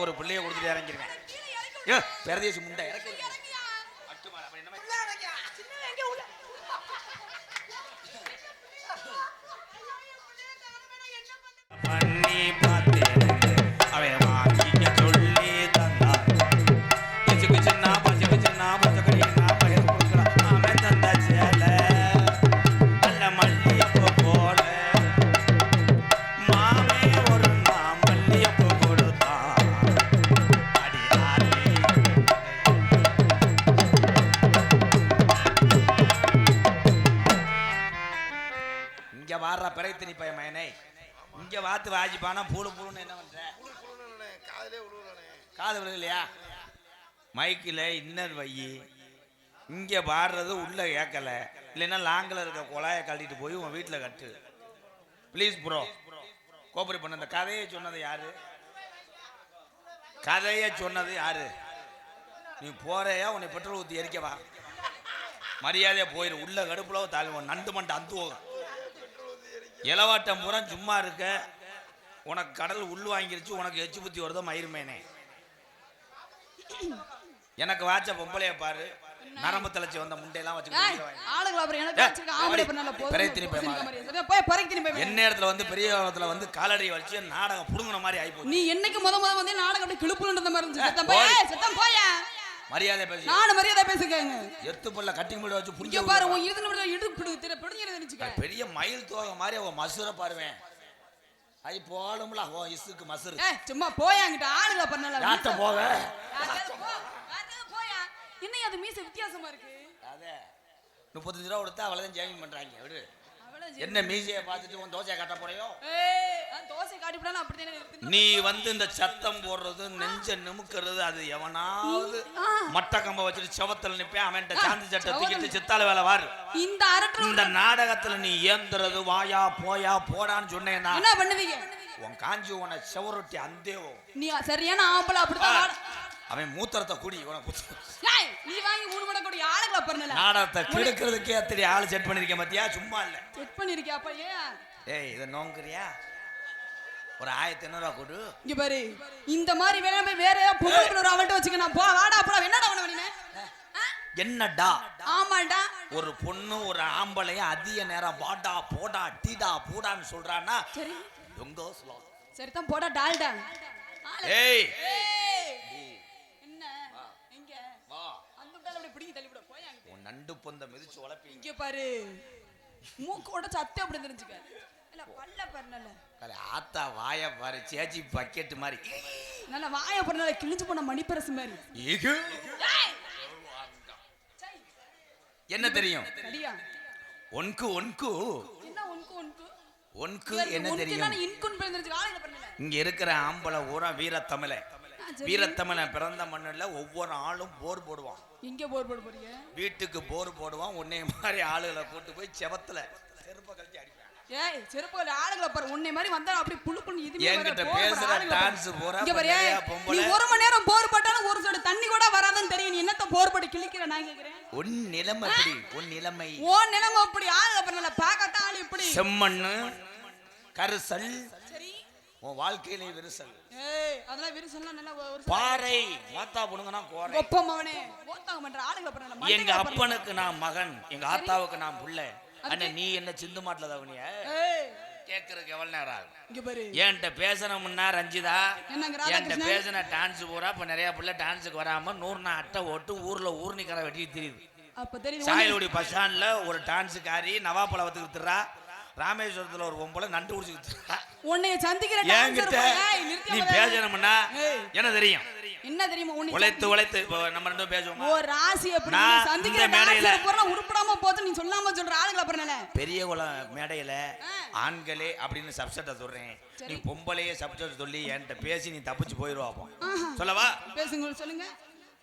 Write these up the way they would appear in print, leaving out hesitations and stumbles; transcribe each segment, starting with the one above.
ஒரு பிள்ளைய கொடுத்துட்டு இறங்கிருக்கேன். ஏ பெரதேசி முண்டை இறக்கி பண்ணி பார்த்து அவன் வாங்கிக்க சொல்லி தந்தான். பசுக்கு சின்ன பசுக்கடினா பயிர் கொடுக்குறான். அவன் தந்த சேலை நல்ல மல்லியப்பூ போல மாமே ஒரு மல்லியப்பூ கொடுத்தான். அடி ஆடி இங்க வாடுற பிறைத்தினி பையன் மயனை இங்க வாத்து வாஜிப்பானா பூளு பூளுன்னு என்ன பண்ற? காது விழுகலையா? மைக்கில் இன்னர் வையி இங்க பாடுறது உள்ள கேட்கல. இல்லைன்னா லாங்கில் இருக்க குழாயை கட்டிட்டு போய் உன் வீட்டில் கட்டு ப்ளீஸ் ப்ரோ. கோஆபரேட் பண்ண. இந்த கதையை சொன்னது யாரு? கதையை சொன்னது யாரு? நீ போறையா உன்னை பெட்ரோல் ஊற்றி எரிக்கவா? மரியாதையா போயிரு. உள்ள கடுப்புல தாழ்வு நண்டு மண்டை அந்துவோம். இலவாட்டம் பூரா சும்மா இருக்க. உனக்கு கடல் உள் வாங்கிருச்சு. உனக்கு எச்சு புத்தி வருதோ மயிருமேனே. எனக்கு வாச்ச பொம்பளைய பாரு. நரம்பு தலைச்சி வந்த முண்டையெல்லாம் வச்சு என்ன இடத்துல வந்து பெரிய இடத்துல வந்து காலடி வச்சு நாடகம் புடுங்கின மாதிரி ஆயிப்போம். நீ என்னைக்கு முத வந்து நாடகம் கிளுப்புன்ற மாதிரி இருந்துச்சு. மரியாதை பேசு. நானும் மரியாதை பேசுறேங்க. எத்து பல்ல கட்டி முடி வச்சு புடிங்க பாரு. உன் இடுப்பு பெரிய மயில் தோகை மாதிரி அவ மசுர பாருவேன். ஐ போடும்ல ஓ இசுக்கு மசுரு. சும்மா போயாங்கிட்ட ஆளுங்க பண்ணல. யாத்த போக. போயா. என்ன அது மீச வித்தியாசமா இருக்கு? அதே 35 ரூபா கொடுத்தா அவ்வளவுதான் ஜாயின் பண்றாங்க. விடு. என்ன மீசையை பார்த்துட்டு உன் தோசையை காட்ட போறியோ? தோசை காட்டிவிட்டாலும் அப்படித்தானே இருக்கு. நீ வந்து இந்த சத்தம் போடுறது நெஞ்ச நிமுக்கிறது அது எவனாவது மட்ட கம்ப வச்சுட்டு செவத்துல நிப்பேன். அவன்கிட்ட சாந்தி சட்டை தூக்கிட்டு சித்தால வேலை வாரு. இந்த நாடகத்துல நீ ஏந்துறது வாயா போயா போடான்னு சொன்னேன்னா என்ன பண்ணுவீங்க? உன் காஞ்சி உன செவரொட்டி அந்தேவோ. நீ சரியான ஆம்பளை அப்படிதான். அவன் மூத்திரத்தை குடி. நீ வாங்கி 3 மடை கொடி ஆளுங்கள பண்ணல. நாடகத்தை கெடுக்கிறதுக்கே அத்தடி ஆளு செட் பண்ணிருக்கேன் பாத்தியா? சும்மா இல்ல செட் பண்ணிருக்கியா? அப்ப ஏய் இத நோங்குறியா? ஒரு 1500 ரூபா கொடு. இங்க பாரு. இந்த மாதிரி வேற வேற பொம்பளை ஒரு அவன்ட்ட வச்சுக்க. நான் போ வாடா போடா. என்னடா பண்ண நீ? என்னடா? ஆமாடா. ஒரு பொண்ணு ஒரு ஆம்பளைய அதிக நேரம் வாடா போடா டீடா போடான்னு சொல்றானா? சரி எங்கோ சொல்ல. சரி தான் போடா டால்டா. ஏய் என்ன எங்க வா. அந்த டால் அப்படியே பிடிங்கி தள்ளி விட போய் அங்க. உன் நண்டு பொந்த மிதிச்சு உலப்பி. இங்க பாரு. மூக்கோட சத்தம் அப்படி தெரிஞ்சுக்க. இல்ல பல்ல பர்னல. கல ஆத்தா வாய பாரு. சேச்சி பக்கெட் மாதிரி. நல்ல வாய பர்னல கிழிஞ்சு போன மணிப்பரசு மாதிரி. ஏகு என்ன தெரியும்? சரியா? ஒன்கு ஒன்கு என்ன ஒன்கு ஒன்கு? ஒன்கு என்ன தெரியும்? நான் இன்குன் தெரிஞ்சு ஆளை பண்ணல. இங்க இருக்கிற ஆம்பளை ஊரா வீரத்தமிழ. வீரத்தமிழ பிறந்த மண்ணுல ஒவ்வொரு ஆளும் போர் போடுவான். இங்க போர் போட போறீங்க? வீட்டுக்கு போர் போடுவான். உன்னை மாதிரி ஆளுகளை கூட்டு போய் செவத்துல செருப்ப கழட்டி அடிப்பான். ஏய் செருப்பல ஆளுகளை பாரு. உன்னை மாதிரி வந்தா அப்படி புளு புளு இதுமே என்கிட்ட பேசுற டான்ஸ் போறா. இங்க பாரு. நீ 1 மணி நேரம் போர் போட்டாலும் ஒரு சொட்டு தண்ணி கூட வராதுன்னு தெரியும். நீ என்னத்த போர் போட்டு கிழிக்கிற நான் கேக்குறேன். உன் நிலைமை அப்படி. உன் நிலைமை அப்படி. ஆளுகளை பண்ணல பாக்கட்ட ஆளு இப்படி. செம்மண்ணு கரிசல். சரி உன் வாழ்க்கையிலே விரிசல். ஏய் அதெல்லாம் விரிசல்னா நல்ல ஒரு பாறை மாத்தா புடுங்கனா கோரை. ஒப்பமவனே ஓத்தாங்க பண்ற ஆளுகளை பண்ணல. எங்க அப்பனுக்கு நான் மகன். எங்க ஆத்தாவுக்கு நான் புள்ள. அண்ணே நீ என்ன சிந்து மாட்டல தவனியா? கேக்குறதுக்கு எவ்வளவு நேரம் ஆகும்? இங்க பாரு. என்கிட்ட பேசணும்னா ரஞ்சிதா என்கிட்ட பேசின டான்ஸ் பூரா இப்ப நிறைய பிள்ளை டான்ஸுக்கு வராம 100 அட்டை ஓட்டு ஊர்ல ஊர்னிக்கரை வெட்டி தெரியுது. அப்ப தெரியுது. சாயலோடி பஸ் ஸ்டாண்ட்ல ஒரு டான்ஸுக்காரி நவாப்பழத்துக்கு திரா. ராமேஸ்வரத்துல ஒரு பொம்பளை நண்டு குடிச்சுக்கிட்டு உன்னைய சந்திக்கிற நீ பேசணும்னா என்ன தெரியும்? என்ன தெரியுமா? உழைத்து உழைத்து நம்ம ரெண்டும் பேசுவோம். ஓ ராசி எப்படி சந்திக்கிற மேடையில பூரா உருப்படாம போது நீ சொல்லாம சொல்ற ஆளுங்கள பண்ணல. பெரிய குளம் மேடையில ஆண்களே அப்படின்னு சப்ஜெக்ட சொல்றேன். நீ பொம்பளையே சப்ஜெக்ட் சொல்லி என்கிட்ட பேசி நீ தப்பிச்சு போயிடுவாப்போம். சொல்லவா? பேசுங்க சொல்லுங்க.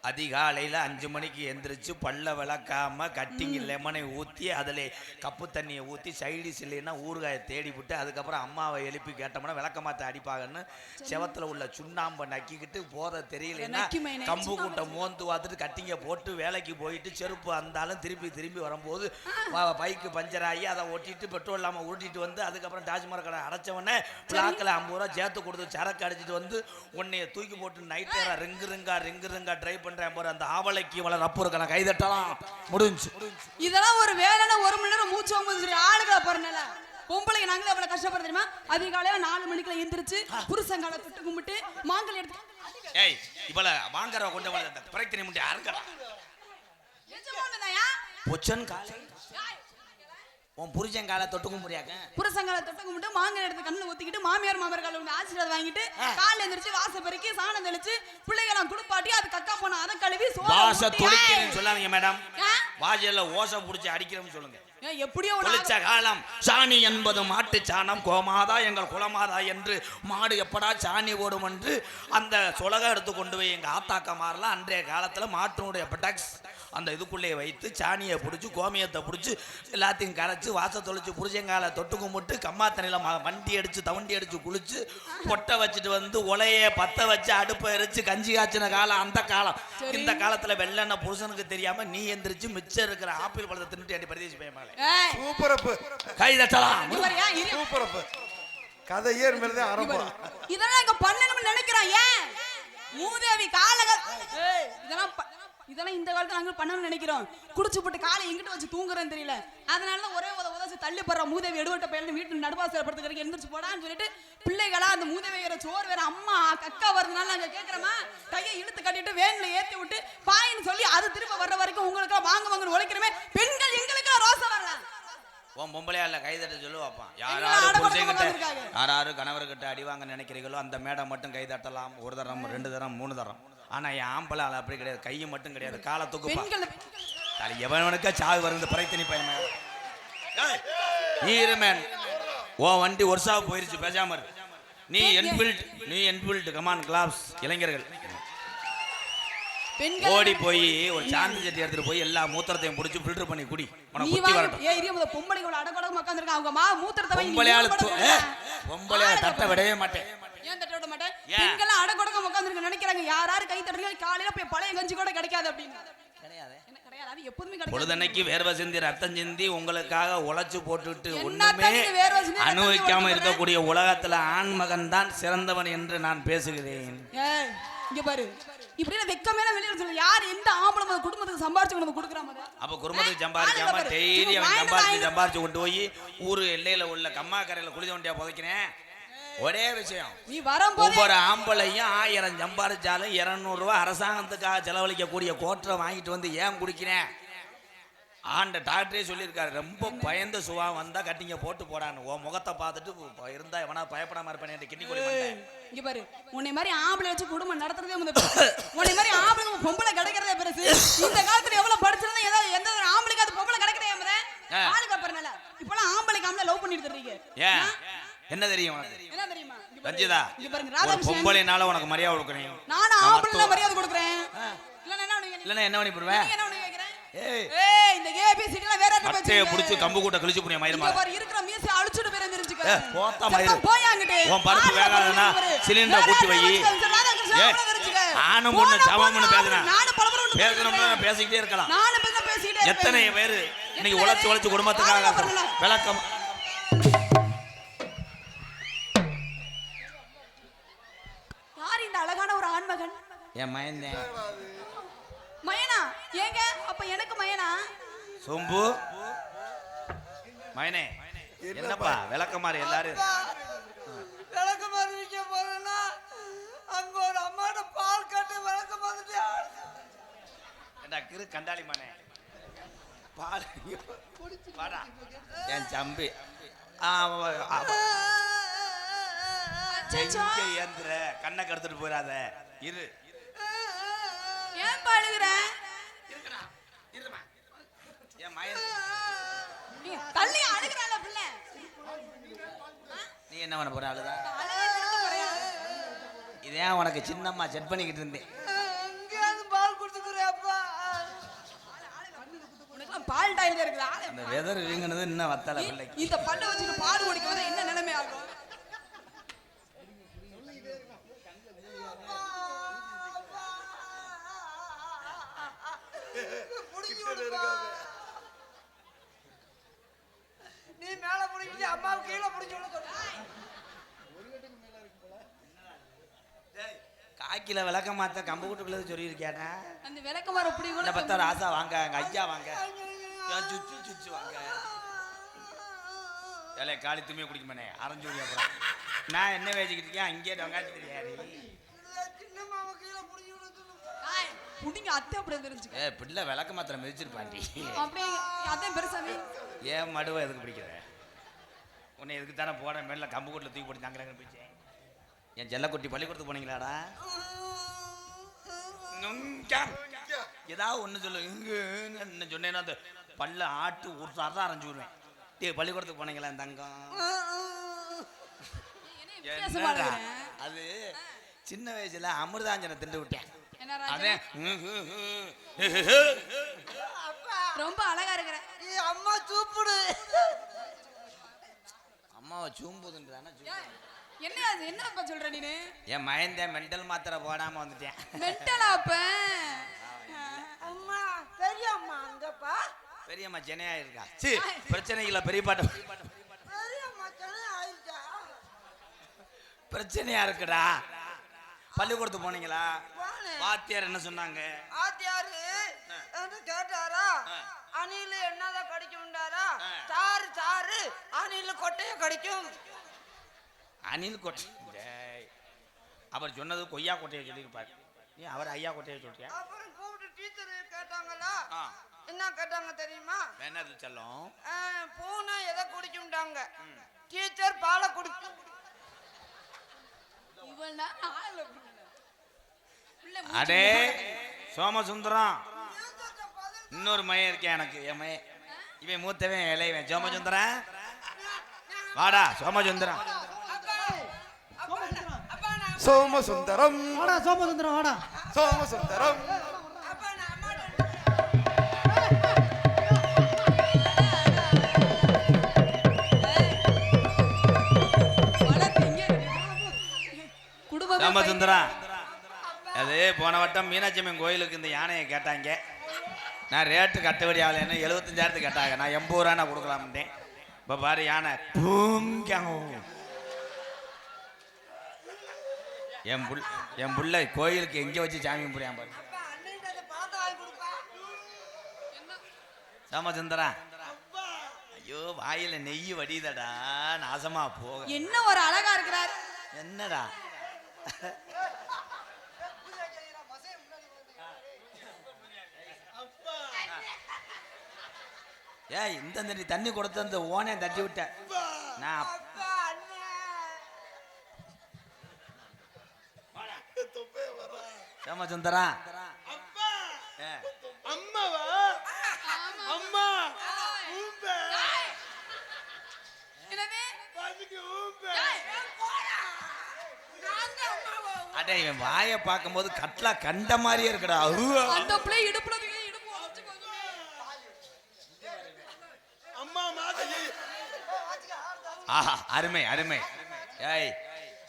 அதிகாலையில் 5 மணிக்கு எந்திரிச்சு பல்ல விளக்காம கட்டிங் லெமனை ஊற்றி அதில் கப்பு தண்ணியை ஊற்றி சைடிஸ் இல்லைன்னா ஊறுகாயை தேடி விட்டு அதுக்கப்புறம் அம்மாவை எழுப்பி கேட்டோம்னா விளக்க மாற்ற அடிப்பாங்கன்னு செவத்தில் உள்ள சுண்ணாம்பை நக்கிக்கிட்டு போத தெரியலன்னா கம்பு கூட்டை மோந்து பார்த்துட்டு கட்டிங்கை போட்டு வேலைக்கு போயிட்டு செருப்பு வந்தாலும் திரும்பி வரும்போது பைக்கு பஞ்சர் ஆகி அதை ஒட்டிட்டு பெட்ரோல் இல்லாமல் உருட்டிட்டு வந்து அதுக்கப்புறம் டாஜ்மஹால் கடை அடைச்சவொடனே பிளாக்கில் 50 ரூபா சேர்த்து கொடுத்து சரக்கு அடிச்சிட்டு வந்து உன்னைய தூக்கி போட்டு நைட் நேரம் ரிங்கு ரிங்கா ட்ரைவ் பண்றேன் போற அந்த ஆவலைக்கு வளர ரப்பு இருக்கலாம் கைதட்டலாம் முடிஞ்சு. இதெல்லாம் ஒரு வேலைன்னா 1 மணி நேரம் மூச்சு வாங்க ஆளுகளை போறனால பொம்பளைங்க நாங்களே எவ்வளவு கஷ்டப்படுற தெரியுமா? அதிகாலையில 4 மணிக்குள்ள எந்திரிச்சு புருஷங்கால தொட்டு கும்பிட்டு மாங்கல் எடுத்து ஏய் இவள வாங்கறவ கொண்டு வந்து பிரச்சனை முட்டி அறுக்கடா எஜமானதாயா பொச்சன் காலை உன் புருஷங்கால தொட்டு கும்பிடுறாங்க புருஷங்கால தொட்டு கும்பிட்டு மாங்கல் எடுத்து கண்ணுல ஊத்திக்கிட்டு மாமியார் மாமர்கள் வந்து ஆசீர்வாதம் வாங்கிட்டு காலைல எந்திரிச்சு வாச பெருக்கி சாணம் தெளிச்சு பிள்ளைகளை குளிப்பாட்டி அது கக்கா போனா அதை கழுவி வாச துளிக்கிறேன்னு சொல்லாதீங்க மேடம். வாஜையில ஓசை புடிச்சு அடிக்கிறோம்னு சொல்லுங்க. எப்படியோ ஒளிச்ச காலம் சாணி என்பது மாட்டு சாணம் கோமாதா எங்கள் குலமாதா என்று மாடு எப்படா சாணி ஓடும் என்று அந்த சொலக எடுத்து கொண்டு போய் எங்க ஆத்தாக்க மாறலாம். அன்றைய காலத்துல மாட்டினுடைய பெட்டாக்ஸ் அந்த இதுக்குள்ளே வைத்து சாணியை பிடிச்சி கோமியத்தை பிடிச்சி எல்லாத்தையும் கரைச்சி வாச தொளிச்சு புரிஜங்கால தொட்டு கும்பிட்டு கம்மாத்தனையில் வண்டி அடிச்சு தவண்டி அடிச்சு குளிச்சு பொட்டை வச்சுட்டு வந்து உலைய பத்த வச்சு அடுப்பை எரிச்சு கஞ்சி காய்ச்சின காலம் அந்த காலம். இந்த காலத்துல வெள்ளெண்ண புருஷனுக்கு தெரியாம நீ எந்திரிச்சு மிச்சம் இருக்கிற ஆப்பிள் பழத்தை தின்னுட்டு அடி பரிதேசி பயமாளே சூப்பர் அப்பு கை தட்டலாம் சூப்பர் அப்பு கதையே இருந்தே ஆரம்பம். இதெல்லாம் இங்க பண்ணணும்னு நினைக்கிறோம். ஏன் மூதேவி காலங்கள் இதெல்லாம் இந்த காலத்துல நாங்க பண்ணணும்னு நினைக்கிறோம். குடிச்சு போட்டு காலை எங்கிட்ட வச்சு தூங்குறேன்னு தெரியல. அதனால ஒரே உதச்சு தள்ளி போடுற மூதேவி எடுவட்ட பையன் வீட்டு நடுவாசல் படுத்துக்கிறதுக்கு எந்திரிச்சு போடான்னு சொல்லிட்டு பிள்ளைகளா அந்த மூதேவி வேற சோறு வேற அம்மா அக்கா வரதுனால நாங்க கேட்கறோமா கையை இழுத்து கட்டிட்டு வேன்ல ஏத்தி விட்டு பாயின்னு சொல்லி அது திரும்ப வர்ற வரைக்கும் உங்களுக்கு வாங்கன்னு உழைக்கிறமே. பெண்கள் எங்களுக்கு ரோசம் வரலாம். உன் பொம்பளையா இல்ல கைதட்ட சொல்லு வைப்பான். யாராரு கணவர்கிட்ட அடிவாங்க நினைக்கிறீங்களோ அந்த மேடம் மட்டும் கைதட்டலாம். 1 தரம் 2 தரம் 3 தரம். ஆனா என் ஆம்பளை அப்படி கிடையாது. கையும் மட்டும் கிடையாது காலை தூக்குப்பான். எவனுக்கா சாவு வருது பிரைத்தனி பையன் நீ இருமேன். ஓ வண்டி ஒர்ஷா போயிருச்சு பேசாம இரு. நீ என்பில்ட் கமான் கிளாப்ஸ் இளைஞர்கள் ஓடி போய் ஒரு சாந்தி சட்டி எடுத்துட்டு போய் எல்லா மூத்திரத்தையும் புடிச்சு ஃபில்டர் பண்ணி குடி. உனக்கு புத்தி வரட்டும். ஏய் இரியமத பொம்பளைகள அடகடக உட்கார்ந்திருக்காங்க. அவங்க மூத்திரத்தை வை. பொம்பளையால தட்ட விடவே மாட்டேன். ஏன் தட்ட விட மாட்டேன்? பெண்கள் அடகடக உட்கார்ந்திருக்க நினைக்கிறாங்க. யாராரு கை தட்டுறீங்க காலையில போய் பழைய கஞ்சி கூட கிடைக்காது அப்படிங்க. கிடையாது. என்ன கிடையாது. அது எப்பவுமே கிடைக்காது. பொழுதன்னைக்கு வேர்வை சிந்தி ரத்தம் சிந்தி உங்களுக்காக உழைச்சு போட்டுட்டு ஒண்ணுமே அனுபவிக்காம இருக்கக்கூடிய உலகத்துல ஆண் மகன் தான் சிறந்தவன் என்று நான் பேசுகிறேன். ஏய் இங்க பாரு. இப்படி வெக்கமே வெளியில சொல்ல யார் எந்த ஆம்பளை குடும்பத்துக்கு சம்பாரிச்சு கொண்டு கொடுக்குறாங்க. அப்ப குடும்பத்துக்கு சம்பாதிக்காம டெய்லி அவன் சம்பாரிச்சு கொண்டு போய் ஊரு எல்லையில உள்ள கம்மா கரையில குளித வண்டியா புதைக்கிறேன். ஒரே விஷயம் நீ வரும்போது ஒவ்வொரு ஆம்பளையும் 1000 சம்பாரிச்சாலும் 200 ரூபாய் அரசாங்கத்துக்காக செலவழிக்க கூடிய கோட்டரை வாங்கிட்டு வந்து ஏன் குடிக்கிறேன்? ஆண்ட டாக்டரே சொல்லியிருக்காரு ரொம்ப பயந்த சுவா வந்தா கட்டிங்க போட்டு போடான்னு. உன் முகத்தை பார்த்துட்டு இருந்தா எவனா பயப்படாம இருப்பேன். கிண்ணி கொடி இங்க பாரு உன்னை மாதிரி ஆம்பளை வச்சு குடும்பம் நடத்துறதே உன்னை மாதிரி ஆம்பளை பொம்பளை கிடைக்கிறதே பெருசு. இந்த காலத்துல எவ்வளவு படிச்சிருந்தா ஏதாவது எந்த ஆம்பளைக்கு அது பொம்பளை கிடைக்கிறதே ஆளுக்கு அப்புறம் இப்பெல்லாம் ஆம்பளைக்கு ஆம்பளை லவ் பண்ணிட்டு இருக்கீங்க. ஏன் என்ன தெரியும் உனக்கு? என்ன தெரியுமா ரஞ்சிதா பொம்பளைனால உனக்கு மரியாதை கொடுக்குறேன். நானும் ஆம்பளை மரியாதை கொடுக்குறேன். இல்லன்னா என்ன பண்ணி போடுவேன்? ஏய் இந்த ஏபிசிடில வேற என்ன பேச்சு? அட்டைய புடிச்சு கம்பு கூட்ட கிழிச்சு புடிய மயிரமா. இங்க பாரு இருக்கிற மீசை அழிச்சிட்டு பேர தெரிஞ்சுக்க. போத்தா மயிர. போயாங்கடே. உன் பருப்பு வேகாதனா சிலிண்டர் கூட்டி வை. ஆணும் பொண்ணு சமம்னு பேசுறேன். நானும் பலபரம் பேசணும்னா பேசிக்கிட்டே இருக்கலாம். நானும் பேசிட்டே இருப்பேன். எத்தனை பேர் இன்னைக்கு உழைச்சு குடும்பத்துக்காக விளக்கம். யார் இந்த அழகான ஒரு ஆண்மகன்? என் மயனே. மயனா ஏங்க அப்ப எனக்கு மயனா? சொம்பு மயனே என்னப்பா விளக்கமாறு எல்லாரும் விளக்கமாறு விக்க போறேன்னா அங்க ஒரு அம்மாட்ட பால் கட்டு விளக்கமாறு ஏண்டா கிரு கண்டாளி மனே பால் வாடா என் சம்பி ஏந்திர கண்ணை கடுத்துட்டு போயிடாத இரு. ஏன் பாடுகிற? தள்ளி அழுகுறாள பிள்ளை. நீ என்ன பண்ண போற? அழுதா இதே உனக்கு சின்னம்மா செட் பண்ணிக்கிட்டு இருந்தேன். எங்கேயாவது பால் கொடுத்து அந்த வெதர் வீங்கினது இன்னும் வத்தல பிள்ளைக்கு. இந்த பல்ல வச்சுட்டு பாடு குடிக்க வந்தா என்ன நிலைமை ஆகும்? நீ மேல புடிக்கிட்டு அம்மாவை கீழே புடிச்சு விட சொல்ற. காக்கில விளக்க மாத்த கம்பு கூட்டுக்குள்ள சொல்லி இருக்கியாடா. அந்த விளக்கமார புடி கூட பத்தா ராசா வாங்க, எங்க ஐயா வாங்க, சுச்சு சுச்சு வாங்க. ஏலே காளி துணியை குடிக்குமானே அரைஞ்சூடியா போறான். நான் என்ன வேஜிக்கிட்டு இருக்கேன் அங்கே டொங்காட்டி தெரியாது. சின்ன மாமா கீழே புடிச்சு விட சொல்லு. புடிங்க அத்தை அப்படி தெரிஞ்சுக்க. பிள்ளை விளக்க மாத்திரம் மிதிச்சிருப்பாண்டி. அப்படியே அதான் பெருசாவே. ஏன் மடுவை எதுக்கு பிடிக்கிற? உன்னை எதுக்கு தானே போட மேல கம்பு கூட்டில் தூக்கி போட்டு தாங்கிறாங்க பிடிச்சேன். என் செல்லக்குட்டி பள்ளிக்கூடத்துக்கு போனீங்களாடா? ஏதாவது ஒன்று சொல்லு. இங்கே சொன்னேன்னா அந்த பல்ல ஆட்டு ஒரு சாரம் அரைஞ்சு விடுவேன். டே பள்ளிக்கூடத்துக்கு போனீங்களா தங்கம்? அது சின்ன வயசுல அமிர்தாஞ்சனை திண்டு விட்டேன். அதேன் ரொம்ப அழகா இருக்கிற. அம்மா சூப்புடு. அம்மாவை சூம்புதுன்றானா? என்ன அது என்னப்பா சொல்ற நீனு? என் மயந்த மெண்டல் மாத்திரை போடாம வந்துட்டேன். மெண்டலா அப்ப? அம்மா பெரியம்மா அங்கப்பா. பெரியம்மா சென்னையா இருக்கா? சி பிரச்சனைகளை பெரிய பாட்ட பெரியம்மா சென்னை ஆயிடுச்சா? பிரச்சனையா இருக்குடா. பள்ளிக்கூடத்துக்கு போனீங்களா? வாத்தியார் என்ன சொன்னாங்க? ஆத்தியாரு என்ன கேட்டாரா? அணில் என்னதான் கடிக்கும்டாரா? சாரு சாரு அணில் கொட்டைய கடிக்கும். அணில் கொட்டை அவர் சொன்னது கொய்யா கொட்டையை சொல்லியிருப்பாரு. நீ அவர் ஐயா கொட்டையை சொல்றியா? அப்புறம் கூப்பிட்டு டீச்சர் கேட்டாங்களா? என்ன கேட்டாங்க தெரியுமா? என்னது செல்லம்? பூனை எதை குடிக்கும்டாங்க. டீச்சர் பாலை குடிக்கும். அடே சோமசுந்தரம், இன்னொரு மையம் இருக்கேன் எனக்கு. என் மையம் இவன் மூத்தவன் இளையவன் சோமசுந்தரம். வாடா சோமசுந்தரம். சோமசுந்தரம் வாடா சோமசுந்தரம் வாடா. சோமசுந்தரம் சோமசுந்தரம். அது போன வட்டம் மீனாட்சி அம்மன் கோயிலுக்கு இந்த யானையை கேட்டாங்க. நான் ரேட்டு கட்டுப்படி ஆகலைன்னு 75,000 கேட்டாங்க. நான் 80 ரூபா நான் கொடுக்கலாம்ட்டேன். இப்போ பாரு யானை என் புள்ள கோயிலுக்கு எங்கே வச்சு சாமி கும்பிடுறான் பாரு. சோமசுந்தரம் ஐயோ வாயில நெய் வடிதடா நாசமா போக. என்ன ஒரு அழகா இருக்கிறார். என்னடா ஏய் இந்த தண்ணி கொடுத்த அந்த ஓனே தட்டி விட்டேன் நான். சோமசுந்தரம் அம்மாவா? அம்மா அடே இவன் வாயை பார்க்கும்போது கட்லா கண்ட மாதிரியே இருக்குடா. அந்த பிள்ளை இடுப்புல ஆஹா அருமை அருமை. ஏய்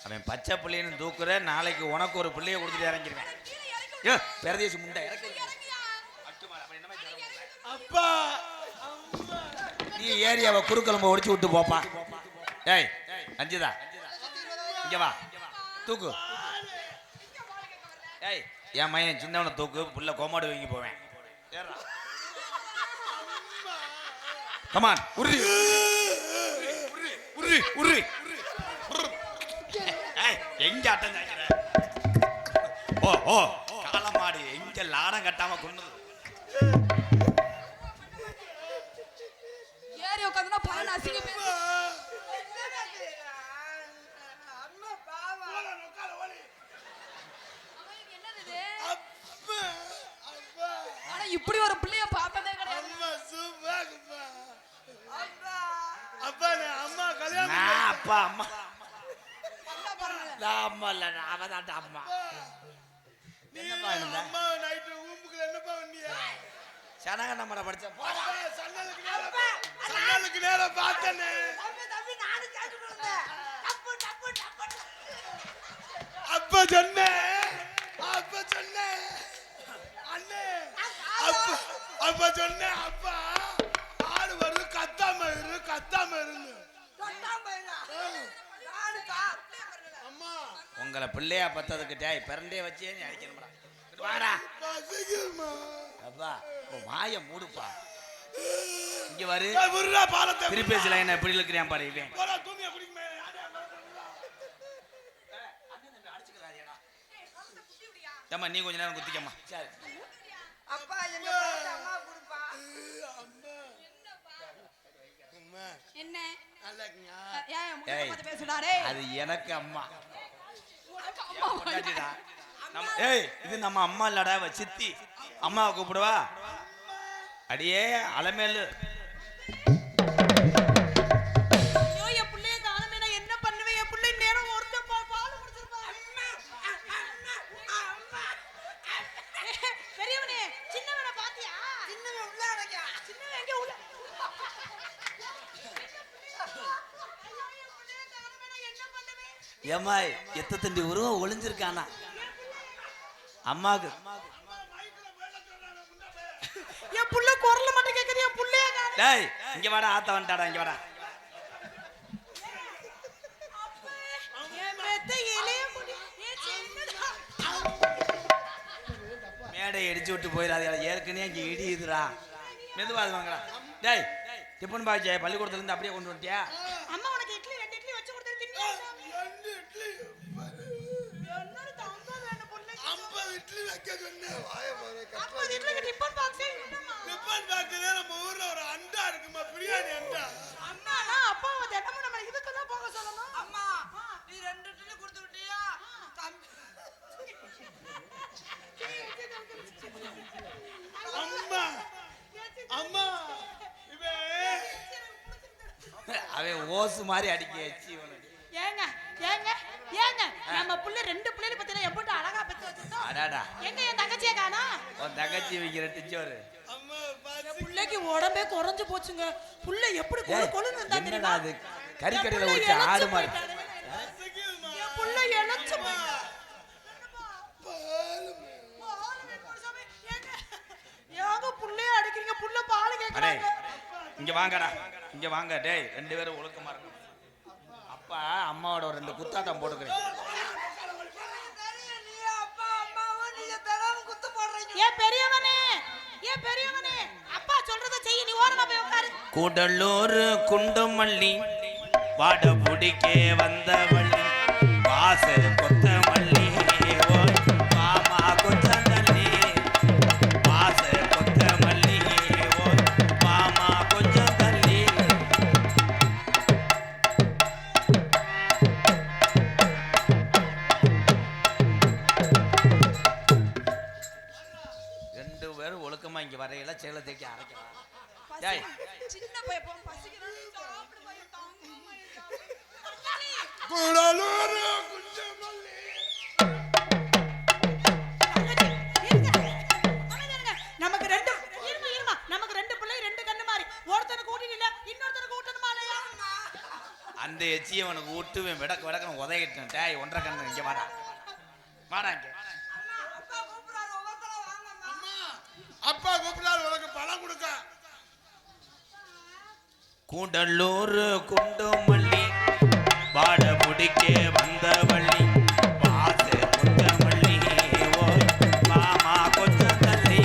அவன் பச்சை பிள்ளைன்னு தூக்குற, நாளைக்கு உனக்கு ஒரு பிள்ளைய கொடுத்துட்டு இறங்கிருவேன். ஏ பெரதேசி முண்டை அப்பா நீ ஏரியாவை குறுக்கெலும்ப ஒடிச்சு விட்டு போப்பா. ஏய் அஞ்சுதா இங்க வா தூக்கு. ஏய் என் மையன் சின்னவனை தூக்கு, புள்ள கோமாடு வாங்கி போவேன். கமான் உருளி உருளி உருளி. எங்க அட்டம் சாய்க்கிற? ஓ ஓ காலமாடு எங்க லாடம் கட்டாம கொண்டு ஏறி உட்கார்ந்தா பாரு அசிங்க பேசு. அம்மா பாவா. என்னது இது? ஆனா இப்படி ஒரு பிள்ளைய பார்த்ததே கிடையாது. அம்மா கல்யாணம் அப்பா அம்மா அம்மா இல்ல அவதான் அம்மா. என்னப்பா அம்மா நைட்டு ஊம்புக்குள்ள என்னப்பா வண்டியா? சனகண்ண மட படிச்ச சன்னலுக்கு நேரா கண்ணுக்கு நேரம் பார்த்தனே. தம்பி நானும் கேட்டுட்டு இருந்தேன். டப்பு டப்பு டப்பு. அப்ப சொன்னேன் அண்ணே. அப்ப சொன்னேன் அப்பா ஆடு வருது கத்தாம இருந்து. அம்மா உங்களை பிள்ளையா பத்ததுக்கு டேய் பிறண்டே வச்சே நீ அடிக்கணும்டா. வாடா அப்பா வாய மூடுப்பா. இங்க வரு திருப்பேசில என்ன எப்படி இருக்கிறான் பாரு இவன். ஏம்மா நீ கொஞ்ச நேரம் குத்திக்கம்மா. சரி அப்பா என்ன பார்த்து அம்மா குடுப்பா. என்ன ஏய், பேசுறாரே அது எனக்கு அம்மா. பொண்டாட்டிடா. ஏய் இது நம்ம அம்மா இல்லடா இவ சித்தி. அம்மாவை கூப்பிடுவா. அடியே அலமேலு. ஐயோ என் புள்ளைய காணமே நான் என்ன பண்ணுவேன்? என் புள்ளை நேரம் ஒருத்த பால் குடிச்சிருப்பா. பெரியவனே சின்னவனை பாத்தியா? சின்னவன் உள்ள அடக்கா. சின்னவன் எங்க உள்ள? ஏமாய் எத்த தண்டி உருவம் ஒளிஞ்சிருக்கானா அம்மாக்கு. என் புள்ள குரல மட்டும் கேக்குது. என் புள்ளைய காணோம். டேய் இங்க வாடா. ஆத்த வந்துட்டாடா. இங்க வாடா. என் மெத்த இளைய முடி. ஏன் சின்னதா? மேடை இடிச்சு விட்டு போயிடாது. ஏற்கனவே இங்க இடியுதுடா. மெதுவா அது வாங்கடா. டேய் டிஃபன் பாய்ச்சே பள்ளிக்கூடத்துல இருந்து அப்படியே கொண்டு வந்துட்டியா? அம்மா உனக்கு இட்லி 2 இட்லி வச்சு கொடுத்து தின்னியா? 2 இட்லி என்னோட தங்க வேணும் புள்ளைக்கு. 50 இட்லி வைக்க சொன்னேன். வாய பாரு. 50 இட்லிக்கு டிபன் பாக்ஸே இல்லம்மா. டிஃபன் பாக்ஸ்ல நம்ம ஊர்ல ஒரு அண்டா இருக்குமா, பிரியாணி அண்டா. அம்மா அப்பாவை தினமும் நம்ம இதுக்கு தான் போக சொல்லணும். அம்மா நீ 2 இட்லி கொடுத்து விட்டியா? தம்பி அம்மா அவன் ஓசு மாதிரி அடிக்க வச்சு உனக்கு. ஏங்க ஏங்க ஏங்க நம்ம புள்ள 2 பிள்ளைகளை பத்தின எப்படி அழகா பெத்து வச்சிருந்தோம். அடாடா எங்க என் தங்கச்சியை காணா? உன் தங்கச்சி வைக்கிற டிச்சோரு. அம்மா என் புள்ளைக்கு உடம்பே குறைஞ்சு போச்சுங்க. புள்ள எப்படி கொழுன்னு இருந்தா என்னடா தெரியுமா? அது கறிக்கடையில வச்சு ஆடு மாதிரி. என் புள்ள இளைச்சு ஏங்க புள்ளைய அடிக்கிறீங்க? புள்ள பால் கேக்குறாங்க. இங்க வாங்கடா. இங்க வாங்க. டேய் 2 பேரும் ஒழுக்கமா இருக்கணும். அப்பா அம்மாவோட 2 குத்தாட்டம் போட்டுக்கிறேன். நீ அப்பா அம்மாவும் நீங்க தரம் குத்து போடுறீங்க. ஏ பெரியவனே அப்பா சொல்றத செய். நீ ஓரமா போய் உட்காரு. கூடலூர் குண்டுமல்லி வாட புடிக்கே வந்த வள்ளி வாச கொத்த மல்லி ஓய் மாமா கொச்சந்தல்லி வாச கொத்த மல்லி ஓய் மாமா கொச்சந்தல்லி. ரெண்டு பேரும் ஒழுக்கமா இங்க வரையில சேலை தேக்கி அரைக்கலாம். டேய் சின்ன பையன் போ பசிக்குது. சாப்பிடு பையன் தாங்கம்மா. கூடலூர் குஞ்சமல்லி. நமக்கு 2 இருமா நமக்கு 2 பிள்ளை 2 கண்ணு மாதிரி. ஒருத்தனை கூட்டிட்டு இல்ல இன்னொருத்தனை கூட்டணுமா இல்லையா? அந்த எச்சியை உனக்கு விட்டுவேன். விடக்கணும் உதவிட்டேன். டேய் 1.5 கண்ணு இங்க வாடா. வாடா இங்க. அப்பா கூப்பிடுறாரு ஒவ்வொருத்தர வாங்கம்மா. அப்பா கூப்பிடாரு உனக்கு பணம் கொடுக்க. கூடலூர் குண்டுமல்லி வாட புடிக்கே வந்த வள்ளி வாச கொத்த மல்லி ஓய் மாமா கொச்சந்தல்லி.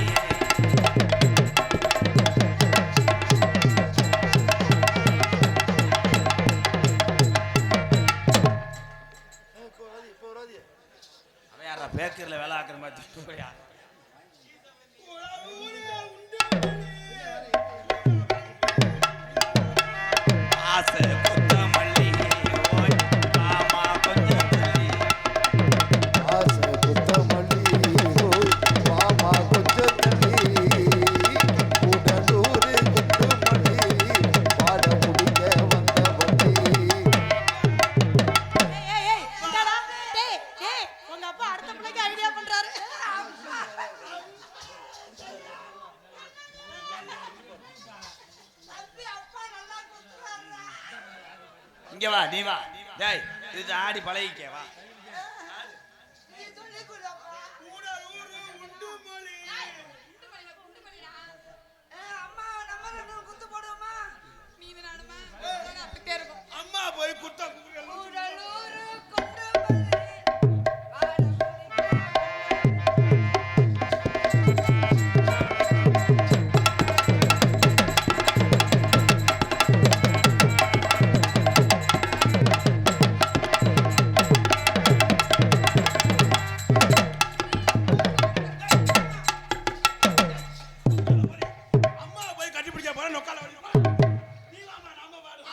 அவன் யாரா பேக்கரியில் வேலை ஆக்குற மாதிரி திட்டுப்படியா? ஆசை கொத்த மல்லி ஓய் மாமா கொச்சந்தல்லி. ஆசை குத்தமல்லி ஓய் மாமா கொச்சந்தல்லி கூடலூர் குத்துமல்லி பாட முடிக்க வந்த வண்டி. ஏய் என்னடா? டேய் உங்க அப்பா அடுத்த பிள்ளைக்கு ஐடியா பண்றாரு. தம்பி அப்பா நல்லா இங்க வா நீ வா டேய் இது ஆடி பழகிக்க வா நீ சொல்லி கொடுப்பா. அம்மா நம்ம ரெண்டு பேரும் குத்து போடுவோமா? அம்மா போய் குத்த கூடலூரு குண்டுமல்லி பாடம் அம்மா போய் கட்டி பிடிக்க போற நொக்கால வடி நீ வாமா நாம வாடு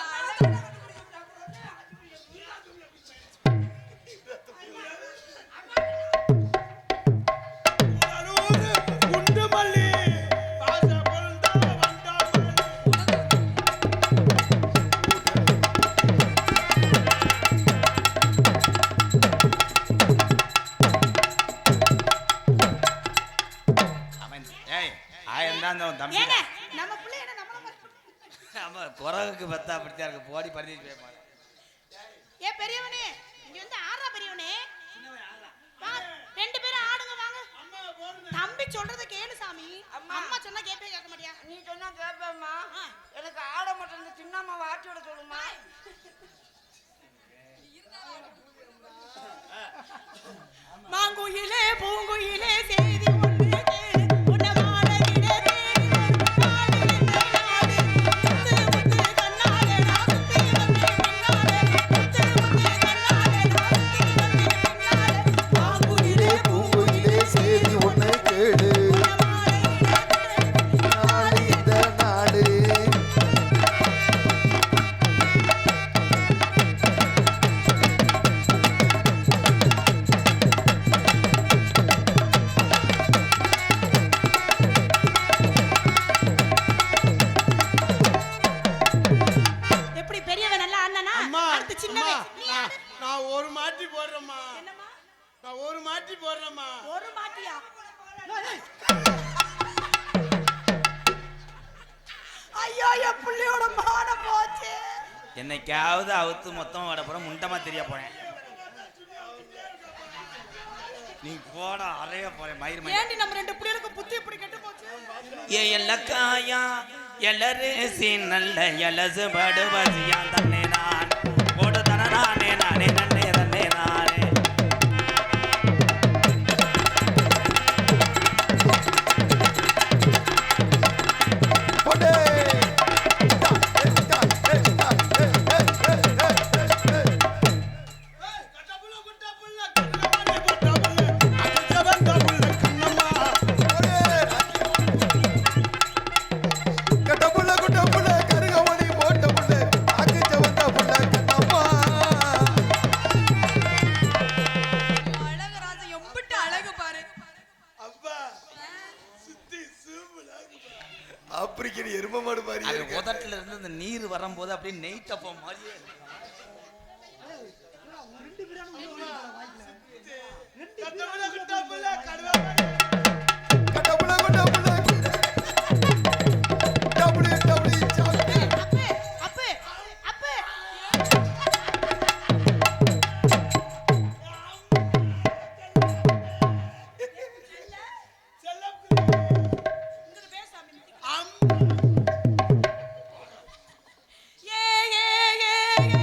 கூடலூரு குண்டுமல்லி பாச பொருந்தா வந்தா அவன் ஏய் ஆயிரம் தான் அந்த தம்பி ஏங்க நம்ம பிள்ளை என்ன நம்மள மாதிரி ஆமா குரங்குக்கு பத்தா அப்படித்தான் இருக்கு போடி பறந்து போய் ஏ பெரியவனே இங்க வந்து ஆறா பெரியவனே வா ரெண்டு பேரும் ஆடுங்க வாங்க தம்பி சொல்றத கேளு சாமி அம்மா சொன்னா கேட்பே கேட்க மாட்டியா நீ சொன்னா கேட்பேம்மா. எனக்கு ஆட மட்டும் இந்த சின்னம்மாவை ஆட்டி விட சொல்லுமா. மாங்குயிலே பூங்குயிலே செய்தி ஒன்று கேளு உன்னை வாழ விட தேடி வரும் நாடு இந்த நாடு முத்து முத்து கண்ணாலே நான் சுத்தி வந்தேன் பின்னாலே முத்து முத்து கண்ணாலே நான் சுத்தி வந்தேன் பின்னாலே மாங்குயிலே பூங்குயிலே செய்தி ஒண்ணு கேளு உன்னை வாழ விட தேடி நாடு இந்த நாடு எப்படி பெரியவன் நல்லா அண்ணனா அம்மா அடுத்து சின்னவன் நீ அம்மா, ஆடு. நான் ஒரு மாட்டி போடுறேம்மா என்னம்மா நான் ஒரு மாட்டி போடுறேம்மா ஒரு மாட்டியா ஐயோ என் புள்ளையோட மானம் போச்சு என்னைக்காவது அவுத்து மொத்தம் வட போற முண்டமா தெரிய போறேன் நீ போட அறைய போறேன் மயிர் மயிர் ஏண்டி நம்ம ரெண்டு புள்ளைகளுக்கு புத்தி இப்படி கெட்டு போச்சு ஏ எல்லக்காயா எல்லரேசி நல்ல எலசு படுவசியா தன்னே நான் போடு தன நானே நானே நன்னே தன்னே நானே போடே கட்டபுள்ள குட்டபுள்ள கண்ணம்மா போட்டபுள்ள அச்சவந்த புள்ள கண்ணம்மா கட்டப்புள்ள குட்டப்புள்ள கருகமணி போட்ட புள்ள அக்கு வந்த புள்ள கண்ணம்மா அழகராஜ எம்பிட்டு அழகு பாரு அப்பா சுத்தி சூப்பரா ஆப்பிரிக்கன் எரும மாடு மாதிரி அது இருக்கு உதட்டுல இருந்து இந்த நீர் வரும்போது அப்படியே நெய் தப்ப மாதிரியே இருக்கு. கட்டபுள்ள குட்டபுள்ள கடுவா கட்டப்புள்ள குட்டப்புள்ள டபுள்யூ டபுள்யூ சாப்பிட்டு அப்பு அப்பு செல்லம் இங்க பேசாம அம் ஏ ஏ ஏ ஏ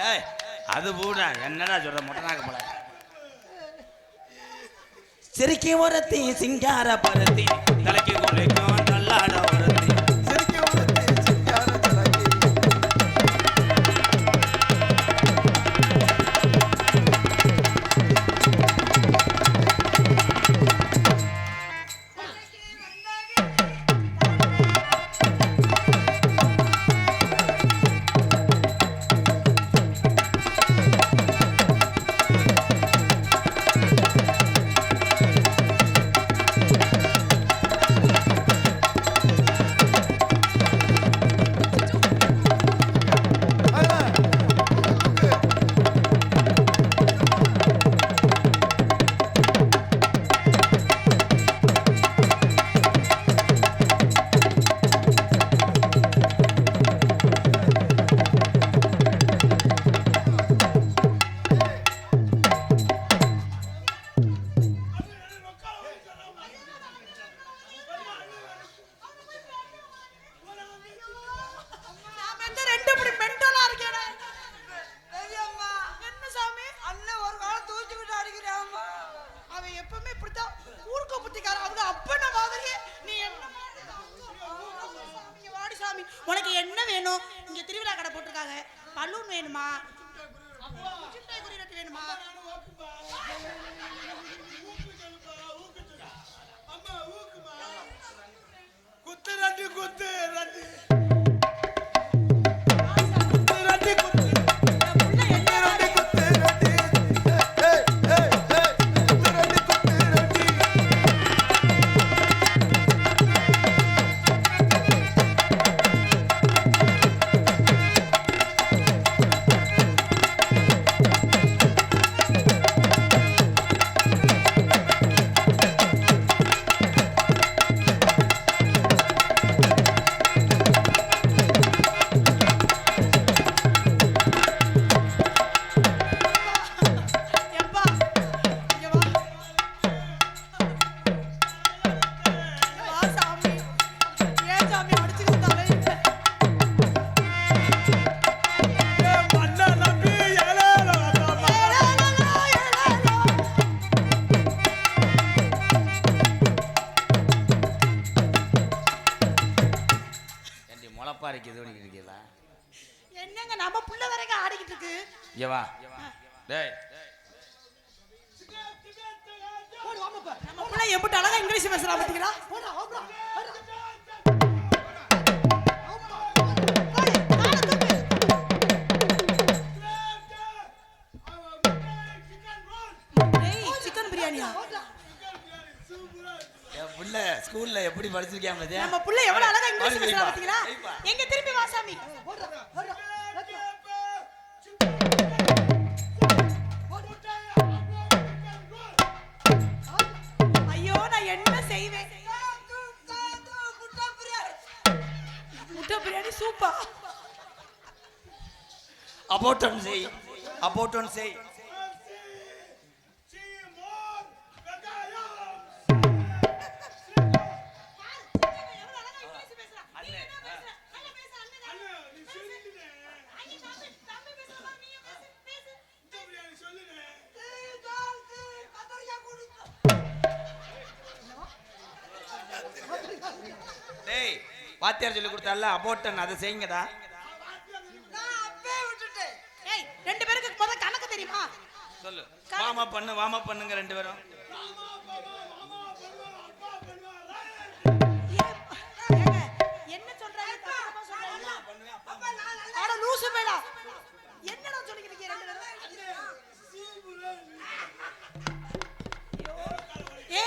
ஏய் அது பூடா என்னடா சொல்ற மொட்டனாக்க போல சிரிக்கி ஒருத்தி சிங்கார பருத்தி தலைக்கு கொலைக்கும் நல்லாட ஒருத்தி சிரிக்க உனக்கு சிங்கார தலகி நான் வந்து ரெண்டு இப்படி மென்டலா இருக்கேனே. பெரியம்மா என்ன சாமி? அண்ணன் ஒரு காலம் தூக்கிக்கிட்டு அடிக்கிறாம்மா. அவன் எப்பவுமே இப்படித்தான் ஊர்க்க புத்திக்காரன். அவங்க அப்பன மாதிரியே நீ என்ன சாமி, வாடி சாமி. உனக்கு என்ன வேணும்? இங்க திருவிழா கடை போட்டிருக்காங்க. பலூன் வேணுமா? சிட்டை குறிரட்டு வேணுமா? குத்து ரட்டி குத்து ரட்டி புள்ள என்ன ரெட்டி குத்து ரெட்டி ஏய் ஏய் ஏய் குத்து ரெட்டி குத்து ரெட்டி எப்பா இங்க வா. வா சாமி. ஏன் சாமி அடிச்சுக்கிட்டாலே? மண்ணா நம்பி ஏலேலோ பாப்பா ஏண்டி முளப்பாரிக்கு இது பண்ணிக்கிட்டு இருக்கீங்களா என்னங்க நம்ம புள்ள வரைக்கும் ஆடிக்கிட்டு இருக்கு. இங்க வா டேய் நம்ம புள்ள எம்பிட்டு அழகா இங்கிலீஷ் பேசுறா பாத்தீங்களா? சிக்கன் பிரியாணியா? என் புள்ள ஸ்கூல்ல எப்படி படிச்சிருக்கியா பாத்தியா நம்ம புள்ள எவ்வளவு அழகா இங்கிலீஷ் பேசுறா வைப்பா, பாத்தீங்களா? வைப்பா. எங்க திருப்பி வா சாமி. ஐயோ நான் என்ன செய்வேன்? முட்டை பிரியாணி சூப்பர். அபோட்டன் செய் அபோட்டன் செய் சீமோன் வெங்காயம் அண்ணன் நீ சொல்லுனே இந்த பிரியாணி சொல்லுனே டேய் வாத்தியார் சொல்லி கொடுத்தால அபோட்டன் அதை செய்யுங்கடா நான் அப்பவே விட்டுட்டேன். ஏய் ரெண்டு பேருக்கு முத கணக்கு தெரியுமா? சொல்லு வாமா பண்ணுங்க ரெண்டு பேரும் ஏங்க, என்ன சொல்றாங்க? தப்பா சொல்றாங்க. அட லூசு பேடா. என்னடா சொல்லிக்கிட்டு இருக்கீங்க ரெண்டு பேரும்? ஏ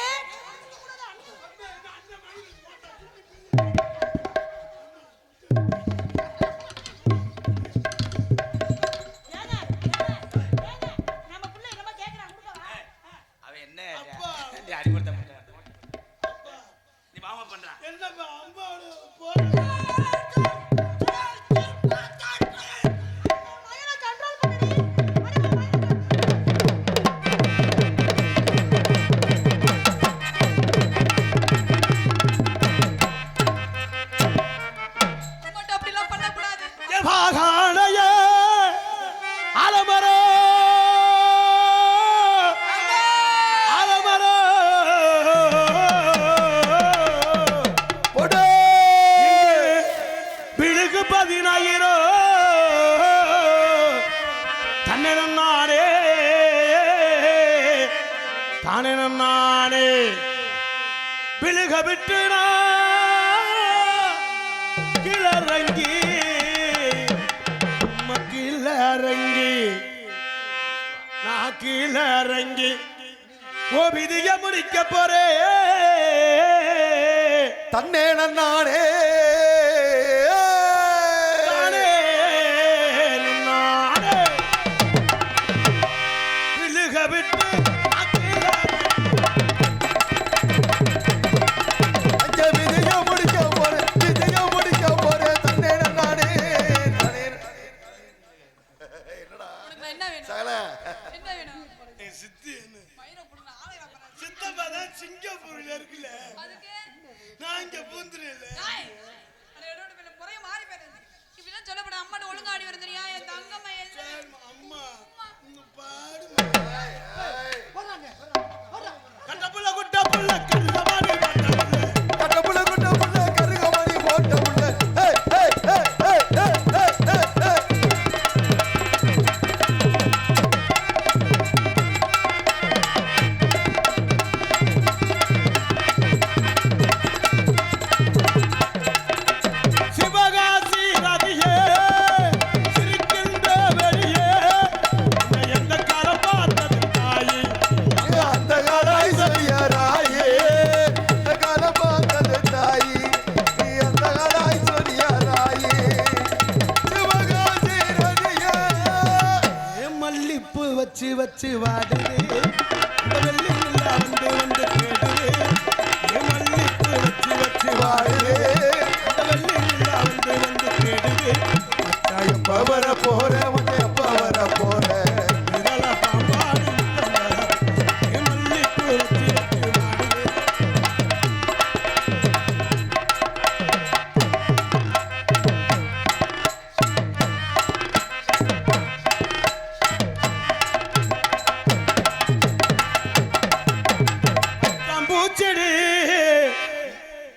நம்ம புள்ள என்னமா கேக்குறான் கொடுக்கவா? அவன் என்ன டேய், அடிபடுத்த மாட்டான். நீ வாமா பண்றா என்னப்பா அம்மாவோட போற தானே நானே தானே நானே விழுக விட்டு கிளறங்கி கிளறங்கி நான் கிளறங்கி ஓ விதிய முடிக்க போறே தன்னே நானே சிங்கப்பூர்ல இருக்குல்ல நான் இங்க பூந்துறேன் சொல்லப்பட அம்மாட்ட ஒழுங்கா ஆடி வரதுறியா என் தங்கம்மா அம்மா உங்க பாடு கட்டப்புள்ள குட்டப்புள்ள கருகமாடி கட்டப்புள்ள குட்டப்புள்ள கருகமாடி போட்டப்புள்ள ஏய் ஏய் ஏய் ஏய் ஏய் வச்சு வாடுது வெள்ளி வந்து வந்து கேடுது மல்லிப்பு வச்சு வாடுது வெள்ளி வந்து வந்து கேடுது எப்ப வர போற எப்ப வர போற இதெல்லாம் பாம்பாடு மல்லிப்பு வச்சு வாடுது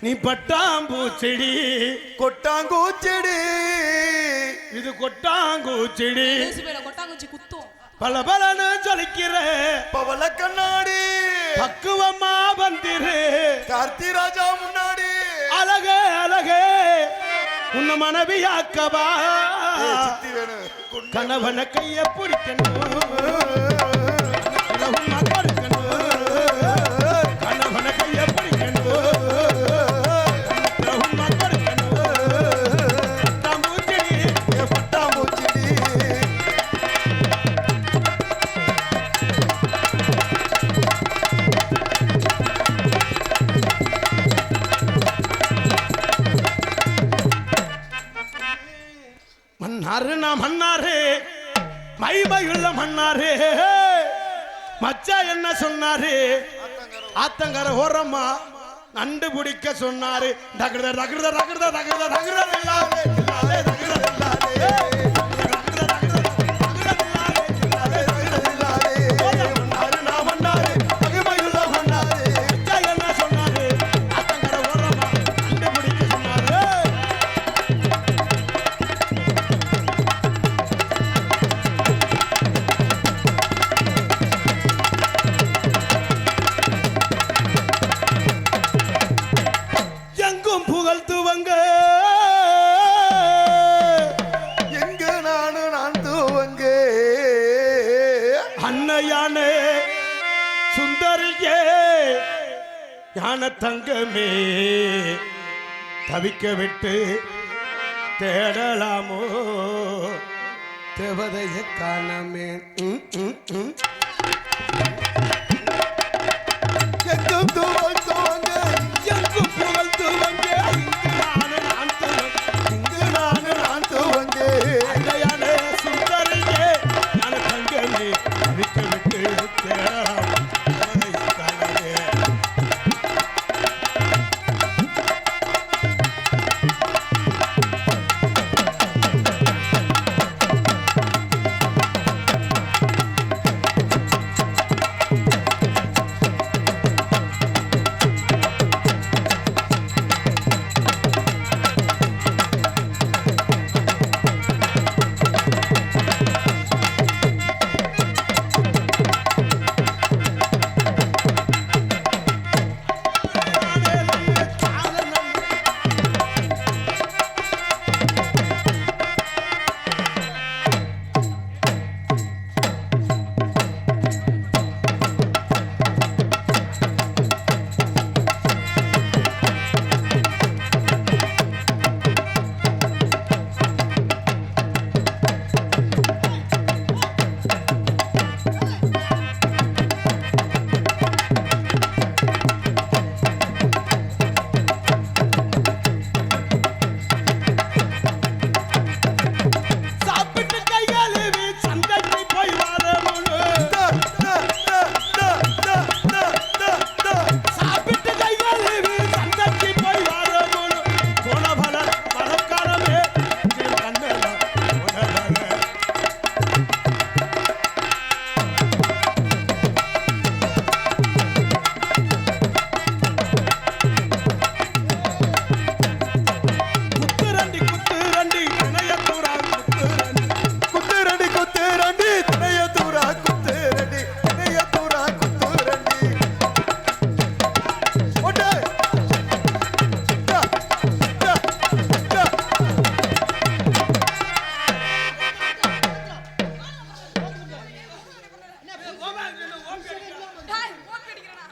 நீ பட்டாம்பூச்செடி கொட்டாங்கூச்செடி இது கொட்டாங்கூச்செடி கொட்டாங்குச்சி குத்தும் பல பலன்னு சொல்லிக்கிற பவள கண்ணாடி பக்குவமா வந்திரு கார்த்தி ராஜா முன்னாடி அழகே அழகே உன்னை மனைவியாக்கவா கணவனை கைய பிடிக்கணும் கணவனை கைய பிடிக்கணும் மன்னாரு நான் மன்னாரு மைமையுள்ள மன்னாரு மச்சா என்ன சொன்னாரு ஆத்தங்கர ஓரம்மா நண்டு பிடிக்க சொன்னாரு தகுத தகுத தகுத தகுத தகுத ஞான தங்கமே தவிக்க விட்டு தேடலாமோ தேவதைய காணமே எங்கும் துவங்க துவங்க எங்கும் புகழ் துவங்க இங்கு நான் துவங்க அன்னையான சுந்தரியே ஞான தங்கமே தவிக்க விட்டு தேடலாமோ தேவதைய காணமே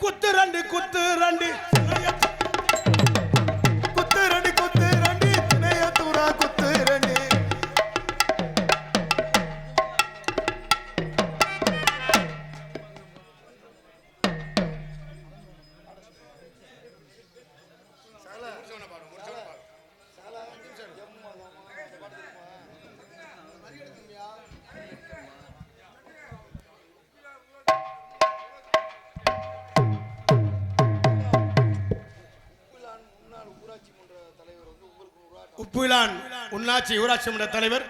குத்து ரெண்டு குத்து ரெண்டு திணையத்தூரா குத்து ரெண்டு உப்புலான் உன்னாட்சி ஊராட்சி மன்ற தலைவர்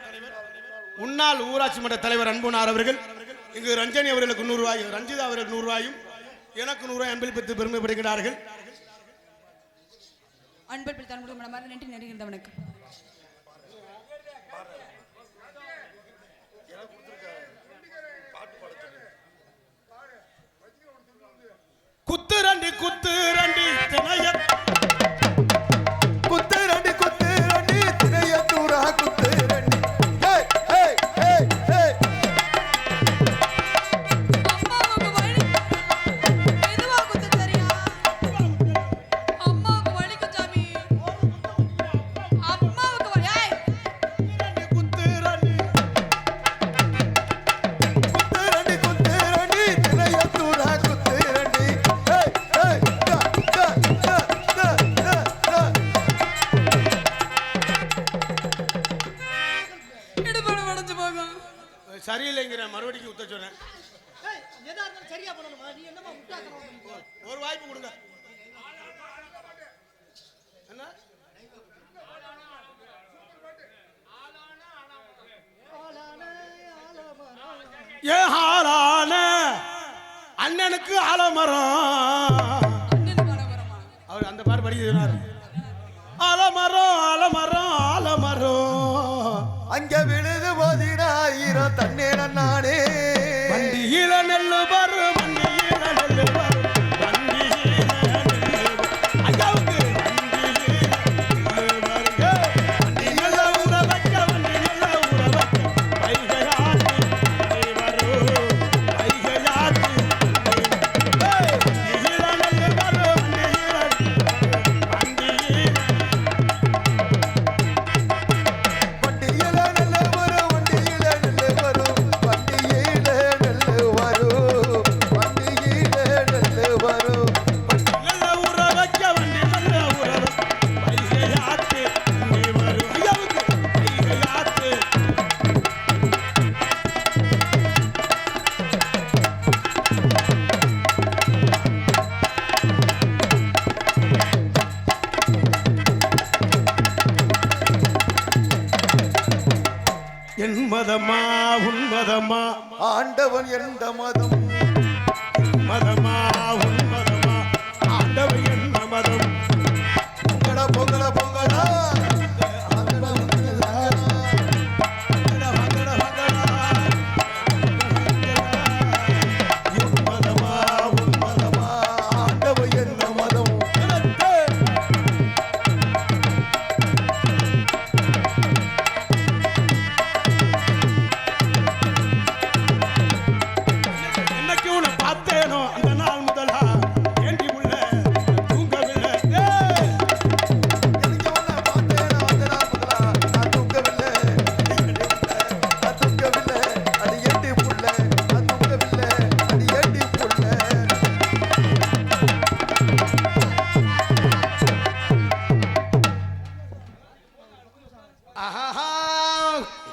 முன்னாள் ஊராட்சி மன்ற தலைவர் அன்புனார் அவர்கள் இங்கு ரஞ்சனி அவர்களுக்கு 100 ரூபாயும் ரஞ்சிதா அவர்களுக்கு 100 ரூபாயும் எனக்கு 100 ரூபாய் அன்பில் பெற்று பெருமைப்படுகிறார்கள். அன்பில் பெற்று அன்பு மனமார்ந்த நன்றி நெருங்கின்றவனுக்கு குத்து ரெண்டு திணைய திணையத்தூரா குத்து ரெண்டு சரியில்லைங்கிற மறுபடியும் உத்த சொன்னேன். ஒரு வாய்ப்பு கொடுங்க. என்ன ஆளான அண்ணனுக்கு ஆலமரம் அவர் அந்த பாட்டு படிக்கிறார். ஆலமரம் அங்க விழுது போதினாயிரம் தண்ணீர நானே வண்டியில நெல்லு பாரு வண்டியில நெல்லு பாரு ஐயாவுக்கு வண்டியில ஊற வைக்க வைகையாத்து வண்டியில நெல்லு பாரு மதமா உன்மதமா ஆண்டவன் எந்த மதம் மதமா உன்மதமா ஆண்டவன் என்ன மதம் பொங்கல பொங்கலா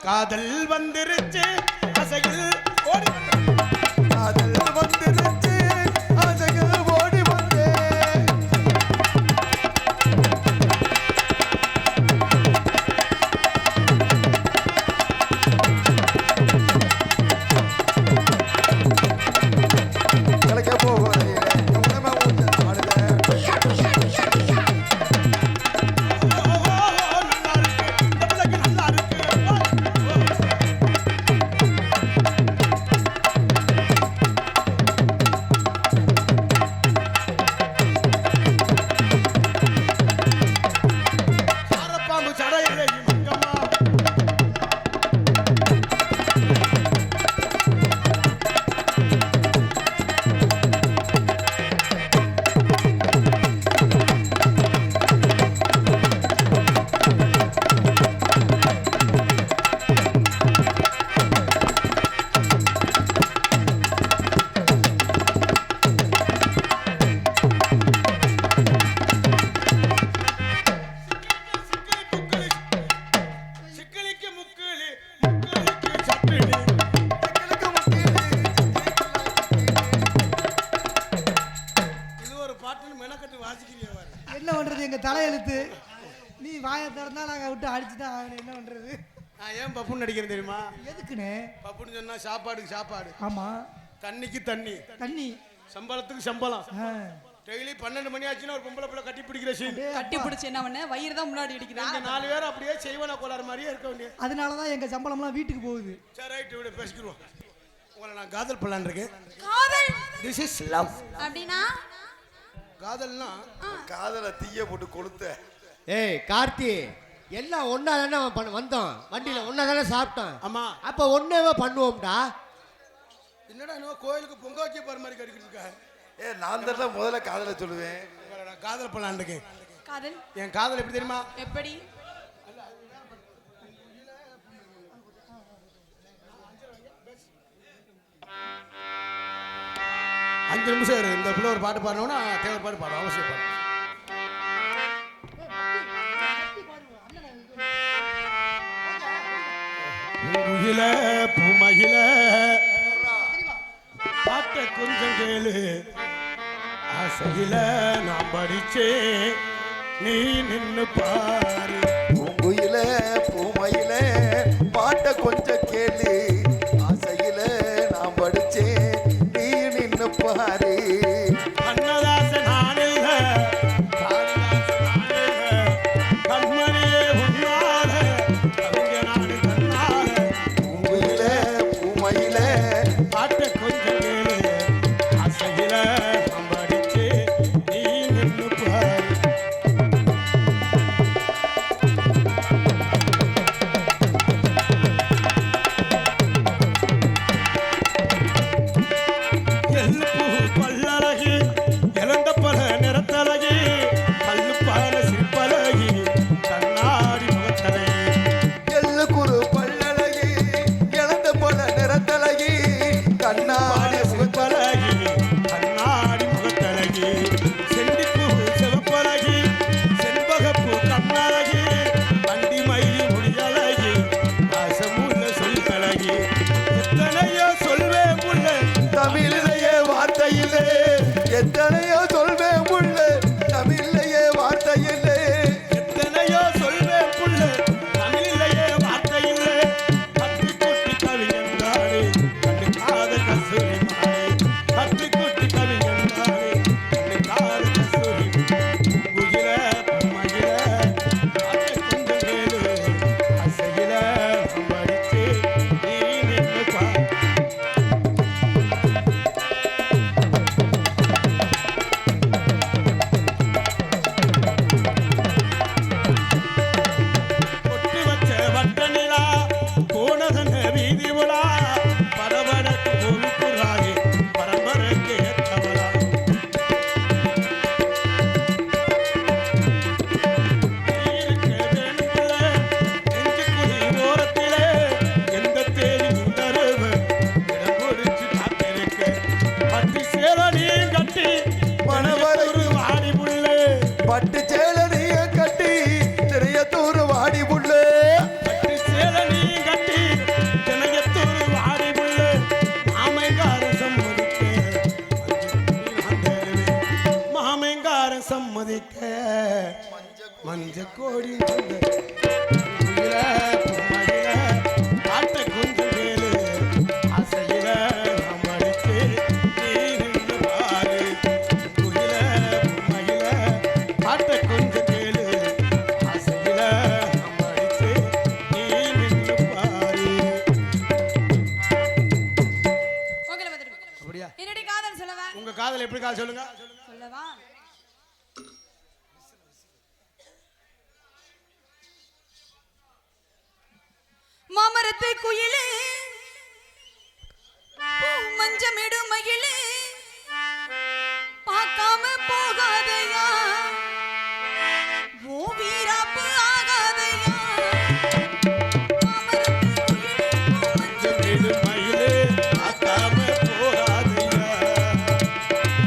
காதல் வந்துருச்சு அசையில் ஓடி காதல் வந்துருச்சு அசையில் ஓடி வந்தே கலக்க போகிறே உடம்ப ஊஞ்சல் ஆடுதே தலையெழுத்து. நீ வாயை திறந்தா நாங்க விட்டு அடிச்சுதான் அவனை என்ன பண்றது? நான் ஏன் பப்புன்னு நடிக்கிறேன் தெரியுமா? எதுக்குண்ணே? பப்புன்னு சொன்னா சாப்பாடுக்கு சாப்பாடு, ஆமா தண்ணிக்கு தண்ணி, தண்ணி, சம்பளத்துக்கு சம்பளம். டெய்லி 12 மணி ஆச்சுன்னா ஒரு பொம்பளை பிள்ளை கட்டி பிடிக்கிற சீன். கட்டி பிடிச்சு என்ன பண்ண? வயிறு தான் முன்னாடி அடிக்கிறாங்க. 4 பேர் அப்படியே செய்வன கோளாறு மாதிரியே இருக்க வேண்டியது. அதனாலதான் எங்க சம்பளம்லாம் வீட்டுக்கு போகுது. சரி ரைட், விட பேசிக்கிறோம். உங்களை நான் காதல் பண்ணலான்னு இருக்கேன். காதல் திஸ் இஸ் லவ். அப்படினா காதல்னா காதல தீய போட்டு கொளுத்த. ஏய் கார்த்தி, எல்லாம் ஒன்னா தானே வந்தோம், வண்டியில ஒன்னா தானே சாப்பிட்டோம். ஆமா, அப்ப ஒன்னேவே பண்ணுவோம்டா. என்னடா இன்னும் கோயிலுக்கு பொங்க வைக்க போற மாதிரி கடிக்கிட்டு இருக்கா? நான் தான் முதல்ல காதல சொல்லுவேன். உங்களை நான் காதல் பண்ணலான்னு இருக்கேன். காதல், என் காதல் எப்படி தெரியுமா? எப்படி? அஞ்சு நிமிஷம் இரு. இந்த பிள்ளை ஒரு பாட்டு பாடணும்னா தேவர் பாட்டு பாடும், அவசியம் பாடும். பூங்குயில பூமகில பாட்ட கொஞ்சம் கேளு, ஆசையில நான் படிச்சேன் நீ நின்னு பாரு. பூங்குயில பூமையில பாட்ட கொஞ்சம் கேளு, ஆசையில நான் படிச்சேன் நீ நின்னு பாரு. அன்னதாசன் ஆனில்ல, காளிதாசன் ஆனில்ல, கண்மணியே உன்னால கவிஞ நாடு தன்னால. பூங்குயில பூமையில பாட்ட கொஞ்சம் கேளு, ஆசையில நான் படிச்சேன் நீ நின்னு பாரு. எள்ளுப்பூ பல்லழகி, இளந்த பல நிறத்தழகி, கல்லுப்பான சிற்பழகி, கண்ணாடி முகத்தழகி. எள்ளு குறு பல்லழகி, இழந்த போல நிறத்தழகி, கண்ணாடி சிற்பழகி, கண்ணாடி முகத்தழகி, செண்டிப்பூ சிவப்பழகி, செண்பகப்பூ கண்ணழகி, வண்டி மயில் முடியழகி, வாசமுள்ள சொல்லழகி. எத்தனையோ சொல்வேன் புள்ள தமிழிலேயே வார்த்தையிலே, எத்தனையோ சொல்வேன் புள்ள தமிழிலேயே வார்த்தையிலே. எத்தனையோ சொல்வேன் புள்ள தமிழிலேயே வார்த்தையில்லை. கத்திக்குட்டி கவிஞன்தானே கண்டுக்காத கஸ்தூரி மானே, கத்திக்குட்டி கவிஞன்தானே கண்டுக்காத கஸ்தூரி. பூங்குயில பூமகில பாட்டை கொஞ்சம் கேளு, ஆசையில நான் படிச்சேன் நீ நின்னு பாரு. பொட்டு வச்ச வட்ட நிலா, போனதன வீதி உலா, பரபரக்கு பொறுப்புராகி பரம்பரைக்கு ஏற்றவளா. இருக்க வேண்டுல நெஞ்சுக்குழி ஓரத்திலே, எந்த தேதி முந்தரவு இடம் குறிச்சு காத்திருக்க. பட்டு சேலனி கட்டி மணவரு வாடி புள்ளே, பட்டு சேலனிய கட்டி திரையத்தூர் வாடி புள்ளே. பட்டு சேலனி கட்டி தினையத்தூர் வாடி புள்ளே. மாமைங்காரன் சம்மதிக்க மாமைங்காரன் சம்மதிக்க மஞ்ச கோடி வந்த பூங்குயில பூமகில பாட்டை கொஞ்சம் கேளு, ஆசையில நான் படிச்சேன் நீ நின்னு பாரு. பூங்குயில பூமகில பாட்டை கொஞ்சம் கேளு, ஆசையில நான் படிச்சேன் நீ நின்னு பாரு. உங்களை வந்துட்டு அப்படியா? என்னடி காதல் சொல்லவா? உங்க காதல் எப்படி காதல் சொல்லுங்க. சொல்லவா? மாமரத்து குயிலே, மஞ்சமிடு மகிழே, பார்க்காம போகாதையா, ஓ வீராப்பு ஆகாதையா. மாமரத்து குயிலே, செந்திடு மயிலே பார்க்காம போகாதையா.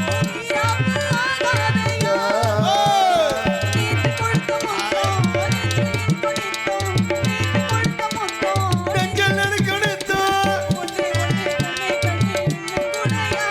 ஓ வீராப்பு ஆகாதையா. நேத்து கொழுத்த மொத்தம், நெஞ்சில் கொளுத்தம், நேத்து கொழுத்த மொத்தம், நெஞ்சல் நெருக்கெடுத்து ஒன்னே ஒன்னே கண்ணே கண்ணே இன்னும் கூடையா.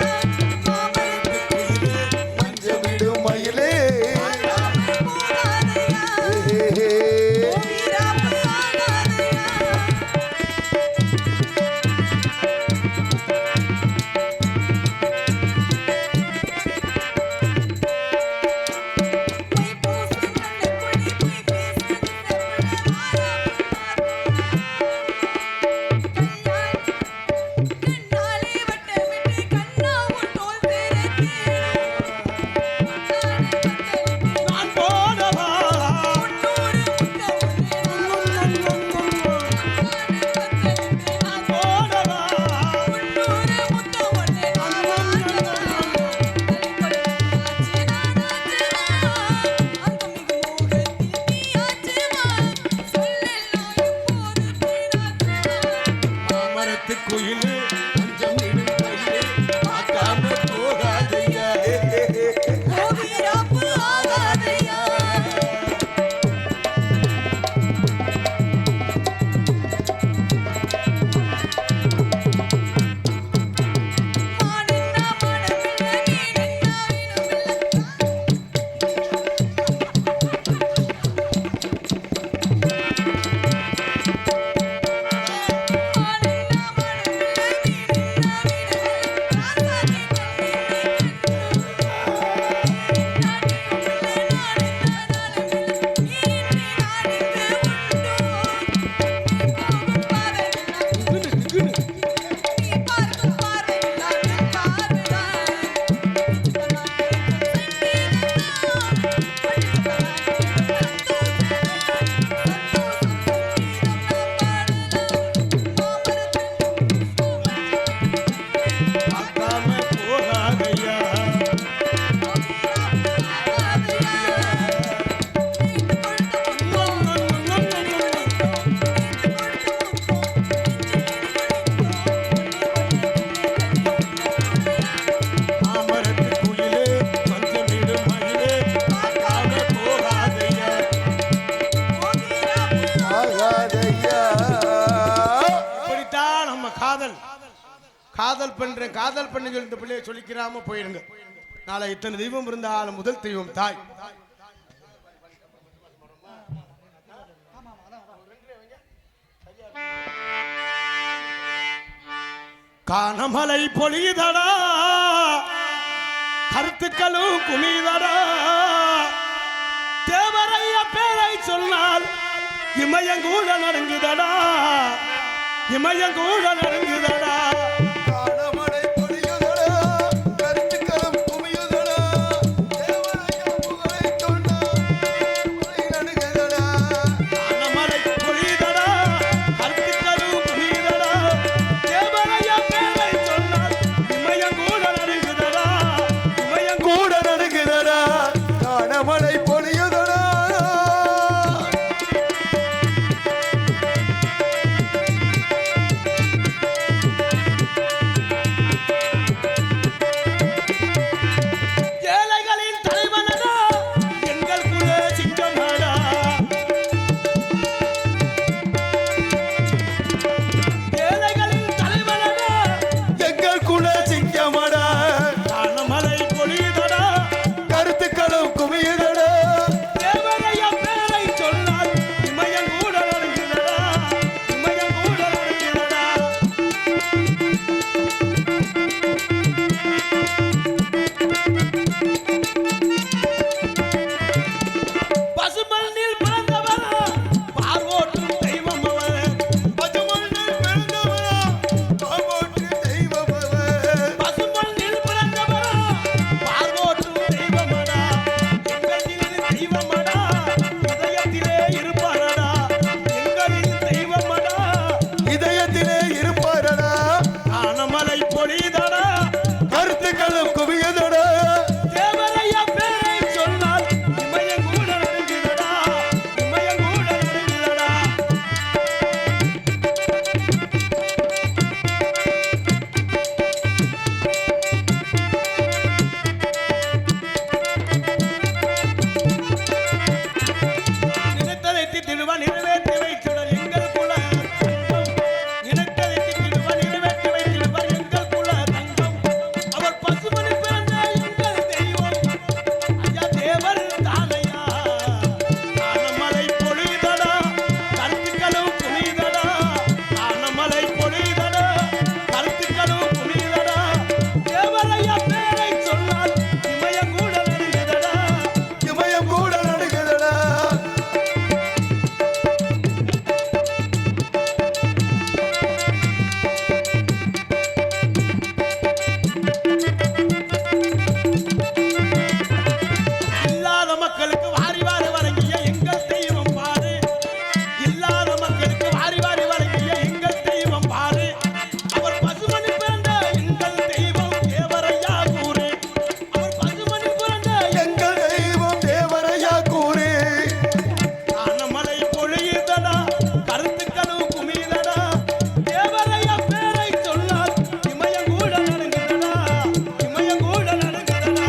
காதல் பண்றேன் காதல் பண்ண சொல்லி இந்த பிள்ளைய சொல்லிக்கிறாம போயிருங்க. நாளை இத்தனை தெய்வம் இருந்தாலும் முதல் தெய்வம் தாய். காணமலை பொழிதடா கருத்துக்களும் குமிதடா தேவரைய பேரை சொன்னால் இமயங்கூட நடுங்குதடா இமயங்கூட நடுங்குதடா. காணமலை பொழியுதடா கருத்துக்களும் குமியுதடா தேவரையா புகழை சொன்னால் இமயங்கூட நடுங்குதடா. காணமலை பொழிதடா கருத்துக்களும் குமிதடா தேவரைய பேரை சொன்னால் இமயங்கூட நடுங்குதடா கூட நடுங்குதடா காணமலை பொழியுதடா. ஏழைகளின் தலைவனடா எங்கள் குல சிங்கமடா ஏழைகளின் தலைவனடா எங்கள் குல சிங்கமடா காணமலை பொழிதடா கருத்துக்களும் குமியுதடா தேவரைய பேரை சொன்னால் இமயங்கூட நடுங்குதடா இமயங்கூட நடுங்குதடா. பசுமண்ணில் பிறந்தவரா பார்வோற்றும் தெய்வம் அவர் பசுமண்ணில் பிறந்தவரா பாவோற்று தெய்வம் அவர். பசுமண்ணில் பிறந்தவரா பார்வோற்றும் தெய்வமடா எங்களின் தெய்வமடா இதயத்திலே இருப்பாரடா எங்களின் தெய்வமடா இதயத்திலே இருப்பாரடா காணமலை பொழிதடா கருத்துக்களும் குவியுதடா தேவரைய பேரை சொன்னால் இமயங்கூட நடுங்குதடா இமயங்கூட நடுங்குதடா. நினைத்ததை திடுவா நிறைவேற்றி வைத்திடல் எங்கள் குல தங்கம் நினைத்ததை திடுவா நிறைவேற்றி வைத்திடுவார் எங்கள் குல தங்கம் அவர் பசுமணி பிறந்த எங்கள் தெய்வம் ஐயா தேவர் தானையா. காணமலை பொழிதடா கருத்துக்களும் குமிதடா காணமலை பொழிதடா கருத்துக்களும் குமிதடா தேவரையா பேரை சொன்னால் இமயங்கூட நடுங்குதடா இமயம் கூட நடுங்குதடா. இல்லாத மக்களுக்கு வாரி வாரி வழங்கிய எங்கள் தெய்வம் பாரு இல்லாத மக்களுக்கு வாரி வாரி வழங்கிய எங்கள் தெய்வம் பாரு அவர் பசுமணி பிறந்த எங்கள் தெய்வம் தேவரையா கூறு அவர் பசுமணி பிறந்த எங்கள் தெய்வம் தேவரையா கூறு காணமலை பொழியுதடா கருத்துக்களும் குமிதடா தேவரையா பேரை சொன்னால் இமயங்கூட நடுங்குதடா இமயங்கூட நடுங்குதடா.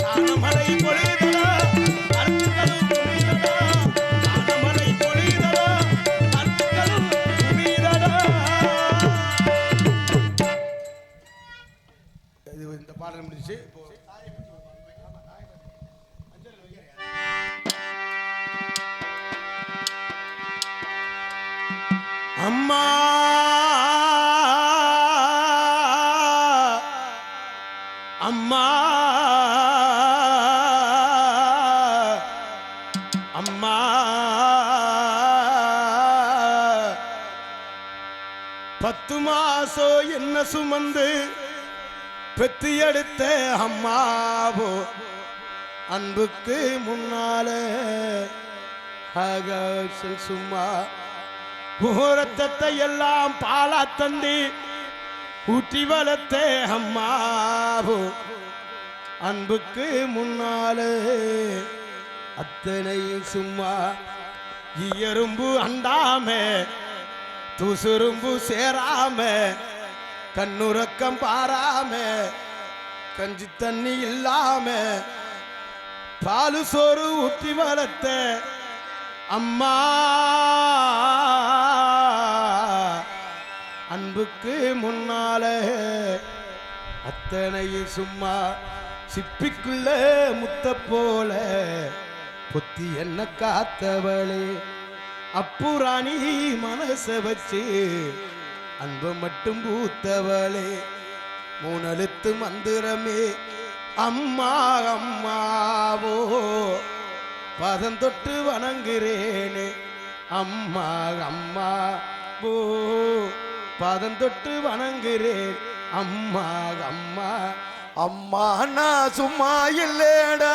காணமலை பொழியுதடா கருத்துக்களும் குமிதடா காணமலை பொழியுதடா கருத்துக்களும் குமிதடா. இந்த பாடல் முடிச்சு அம்மா அம்மா அம்மா பத்து மாசம் என்ன சுமந்து பெத்து எடுத்த அம்மாவோ அன்புக்கு முன்னாலே ஆகாசம் சும்மா ரத்தத்தை எல்லாம் பாலா தந்தி ஊற்றி வளர்த்த அம்மாவோ அன்புக்கு முன்னாலே அத்தனையும் சும்மா எறும்பு அண்டாம துசுரும்பு சேராம கண்ணுறக்கம் பாராம கஞ்சி தண்ணி இல்லாம பாலு சோறு ஊற்றி வளர்த்த அம்மா அன்புக்கு முன்னால அத்தனையும் சும்மா சிப்பிக்குள்ள முத்த போல பொத்தி என்ன காத்தவளே அப்புராணி மனச வச்சு அன்பு மட்டும் பூத்தவளே மூணெழுத்து மந்திரமே அம்மா அம்மாவோ பாதம் தொட்டு வணங்குறேனே அம்மா அம்மாவோ பாதம் தொட்டு வணங்குறேன் அம்மா அம்மா அம்மா நான் சும்மா இல்லேடா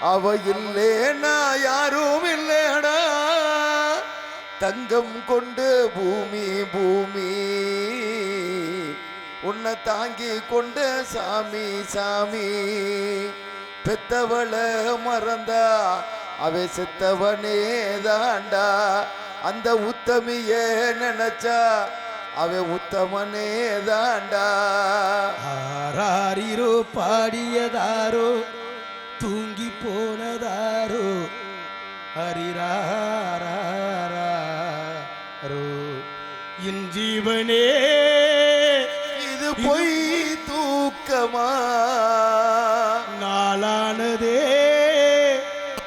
அவ இல்லேனா யாரும் இல்லேடா தங்கம் கொண்டு பூமி பூமி உன்னை தாங்கி கொண்டு சாமி சாமி பெத்தவள மறந்தா அவ செத்தவனே தாண்டா அந்த உத்தமிய நினைச்சா அவ உத்தமனே தாண்டா ஆராரிரோ பாடியதாரோ தூங்கி போனதாரோ ஹரிராரோ என் ஜீவனே இது பொய் தூக்கமா நாளானதே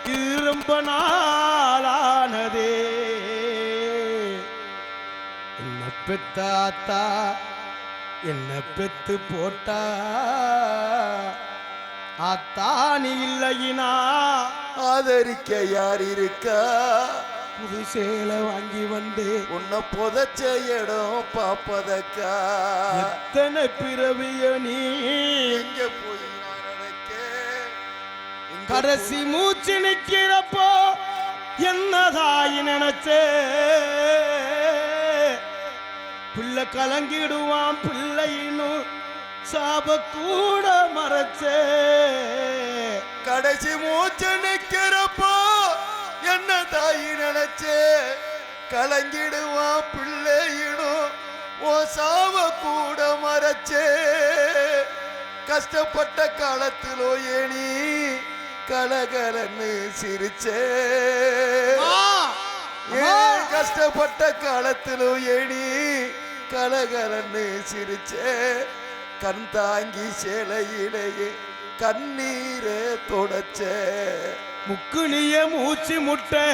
இது ரொம்ப நாளானதே என்ன பெத்தாத்தா என்ன பெத்து போட்டா ஆத்தானி இல்லையினா ஆதரிக்க யார் இருக்கா புது சேலை வாங்கி வந்து உன்னை புதைச்ச இடம் பாப்பதக்கா எத்தனை பிறவிய நீ எங்க போய் நான் நடக்க எங்க கடைசி மூச்சு நிக்கிறப்போ என்னதாய் நினைச்சே பிள்ளை கலங்கிடுவான் பிள்ளையினும் சாப கூட மறைச்சே கடைசி மூச்சு நிக்கிறப்போ என்ன தாயி நினைச்சே கலங்கிடுவா பிள்ளையிடும் ஓ சாவ கூட மறைச்சே கஷ்டப்பட்ட காலத்திலோ ஏனி கலகலன்னு சிரிச்சே கஷ்டப்பட்ட காலத்திலோ ஏனி கலகலன்னு சிரிச்சே கண் தாங்கி சேலையிலேயே கண்ணீரை தொடச்ச முக்குனிய மூச்சு முட்டை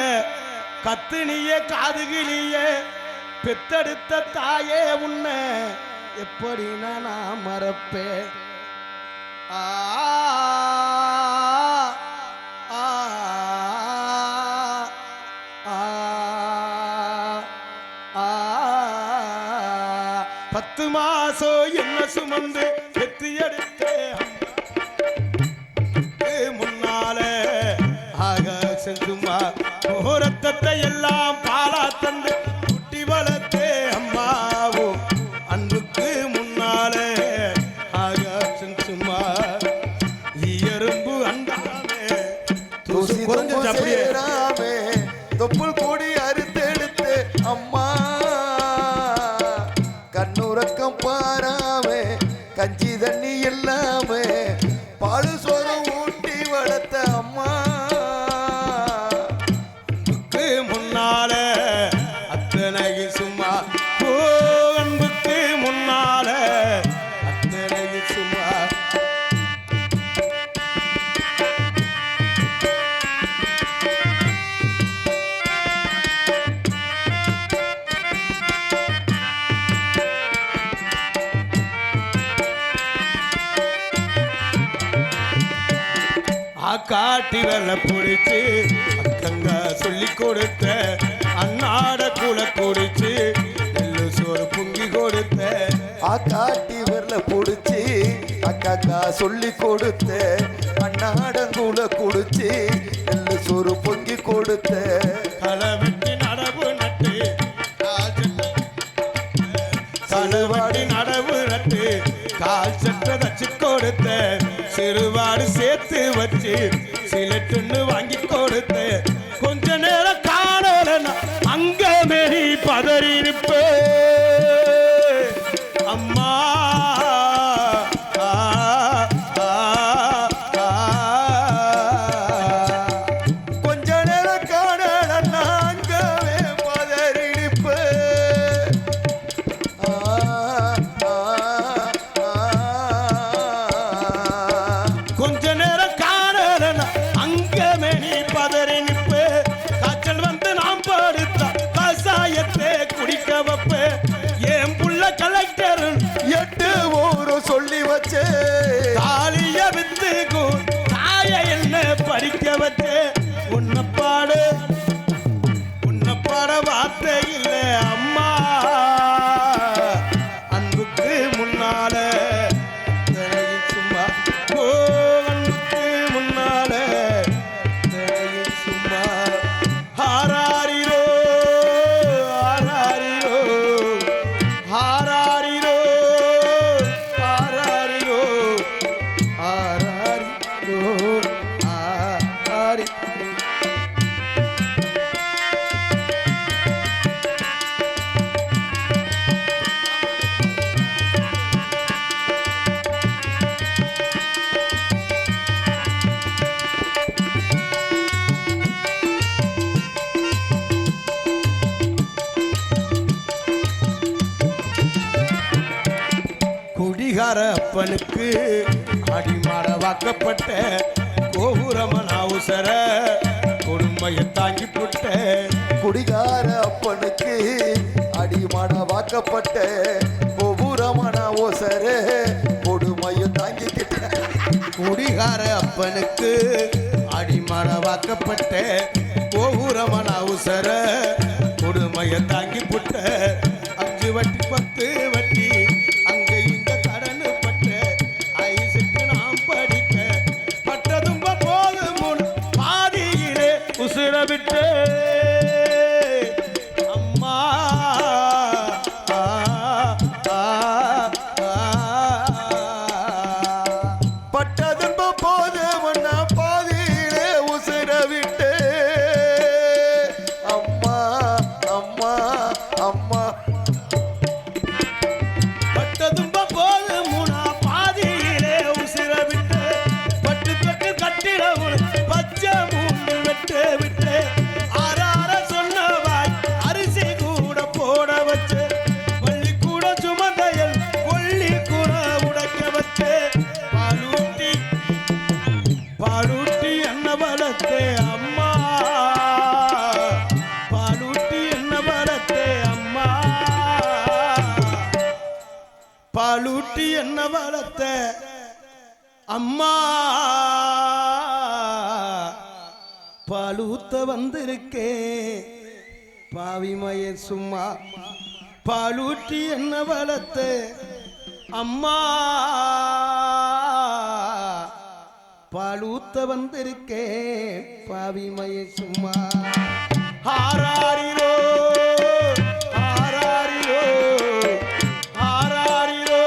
கத்துனிய காதுகிளிய பெத்தெடுத்த தாயே உன்னை எப்படி நான் மறப்பேன் ஆ ஆ ஆ ஆ 10 மாசம் என்ன சுமந்து பெத்து எடுத்தே முன்னால ஆக செஞ்சுமா ரத்தத்தை எல்லாம் பாலா தந்து குட்டி வளர்த்தே அம்மாவோ அன்புக்கு முன்னால ஆக செஞ்சுமா எறும்பு அண்டாமே தூசி குறைஞ்சு அப்படியே சேராமே தொப்புள் கூடி அறுத்தெடுத்து அம்மா கண்ணுறக்கம் பாராமே கஞ்சி தண்ணி எல்லாமே பாலு சோறும் ஊட்டி வளர்த்த அம்மா அன்புக்கு முன்னால அத்தனை சும்மா ஓ அன்புக்கு முன்னால அத்தனை சும்மா காட்டி வெள்ள பிடிச்சு அக்கங்க சொல்லி கொடுத்த அன்னாட குல குடிச்சு நெல்லு சோறு பொங்கி கொடுத்த காட்டி விரல புடிச்சு அக்கா சொல்லி கொடுத்த அண்ணாடங்கூல குடிச்சு நெல்லு சோறு பொங்கி கொடுத்த களை வெட்டி நடவு நட்டு களவாடி நடவு நட்டு கால் சட்ட தச்சு கொடுத்த சிறுவாடு சேர்த்து வச்சு சிலட்டுன்னு வாங்கி கொடுத்த கொஞ்ச நேரம் காணலன்னா அங்க மேரி பதறி இருப்ப அம்மா ஆ, ஆ, ஆ. கொஞ்ச நேரம் காண நாங்கவே பதறிடிப்பு சொல்லி வச்சே தாலிய வித்து தாய என்ன படிக்க வச்சே உன்னை பாட வார்த்தை இல்லை அம்மா அன்புக்கு முன்னால சும்மா ஓ அன்புக்கு முன்னால சும்மா ஹாராரிரோ ஹாராரிரோ ஹாராரிரோ ஹாராரிரோ ஹாராரிரோ ஹாராரி குடிகார அப்பனுக்கு அடிமாட வாக்கப்பட்ட கோபுரமன் அவசர கொடுமையை தாங்கி புட்ட குடிகார அப்பனுக்கு அடிமான வாக்கப்பட்ட ஒவ்வொருமன ஓசரே கொடுமையும் தாங்கிக்கிட்ட குடிகார அப்பனுக்கு அடிமாட வாக்கப்பட்ட கோபுரமன் அவசர கொடுமையை தாங்கி புட்ட 5 வட்டி 10 வட்டி அங்க இங்க கடன் பட்ட ஐசுக்கு நாம் படிக்க பட்டதும் போதும் பாதியிலே உசுர விட்டு அம்மா பட்ட துன்பம் போது ஒன்னா பாதியிலே உசிர விட்டு அம்மா அம்மா அம்மா பட்டதும் போதும் பாதியிலே உசுர விட்டு பட்டு தொட்டு கட்டிடவும் பச்சை மூண்டு வெட்டு விட்டு ஆறார சொன்னவாய் அரிசி கூட போட வச்சு பள்ளி கூட சுமந்தையல் கொள்ளி கூட உடைக்க வச்சு பாலூட்டி என்ன வளர்த்தே அம்மா பாலூட்டி என்ன வளர்த்தே அம்மா பாலூட்டி என்ன வளர்த்த அம்மா பாலூத்த வந்திருக்கேன் பாவிமய சும்மா பாலூட்டி என்ன வளர்த்த அம்மா பாலூத்த வந்திருக்கேன் பாவிமய சும்மா ஹாராரிரோ ஹாராரிரோ ஹாராரிரோ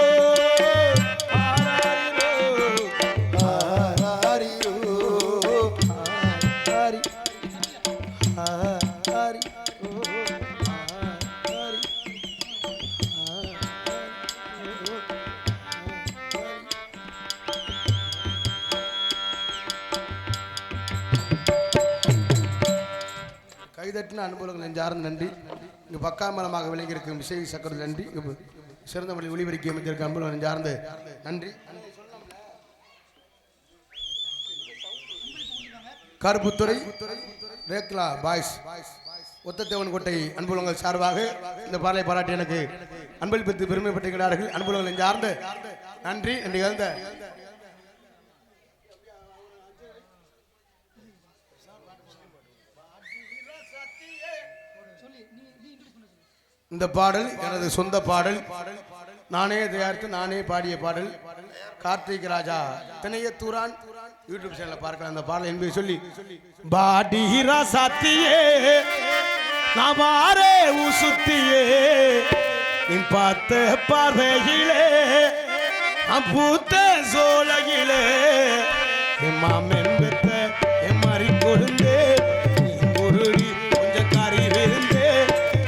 ஹாராரிரோ ஆராரியோ ஹாரி ஹாரி கைதட்டின அனுபவங்கள் நெஞ்சார்ந்த நன்றி. இங்கு பக்காமலமாக விளங்கியிருக்கும் விசை சக்கர நன்றி. இங்கு சிறந்த மொழி ஒளிபெருக்கி அமைந்திருக்க அன்புள்ள நெஞ்சார்ந்த நன்றி. கருப்புத்துறை ரேக்லா பாய்ஸ் ஒத்தத்தேவன் கோட்டை அன்புலங்கள் சார்பாக இந்த பாடலை பாராட்டி எனக்கு அன்பளிப்பித்து பெருமைப்பட்டிருக்கிறார்கள். அன்புலங்கள் நெஞ்சார்ந்த நன்றி. நன்றி கலந்த இந்த பாடல் எனது சொந்த பாடல். நானே தயாரித்து நானே பாடிய பாடல். கார்த்திக் ராஜா திணையத்தூரான் யூடியூப் சேனல்ல பார்க்கலாம் அந்த பாடல் என்பதை சொல்லி பாடிரா சாத்தியே நான் வாரே உசுத்தியே நீ பார்த்த பார்வையிலே பூத்த சோழகிலே என் மாமன் பெத்த என் மாறி கொழுந்தே குருடி கொஞ்சம் காரி விருந்தே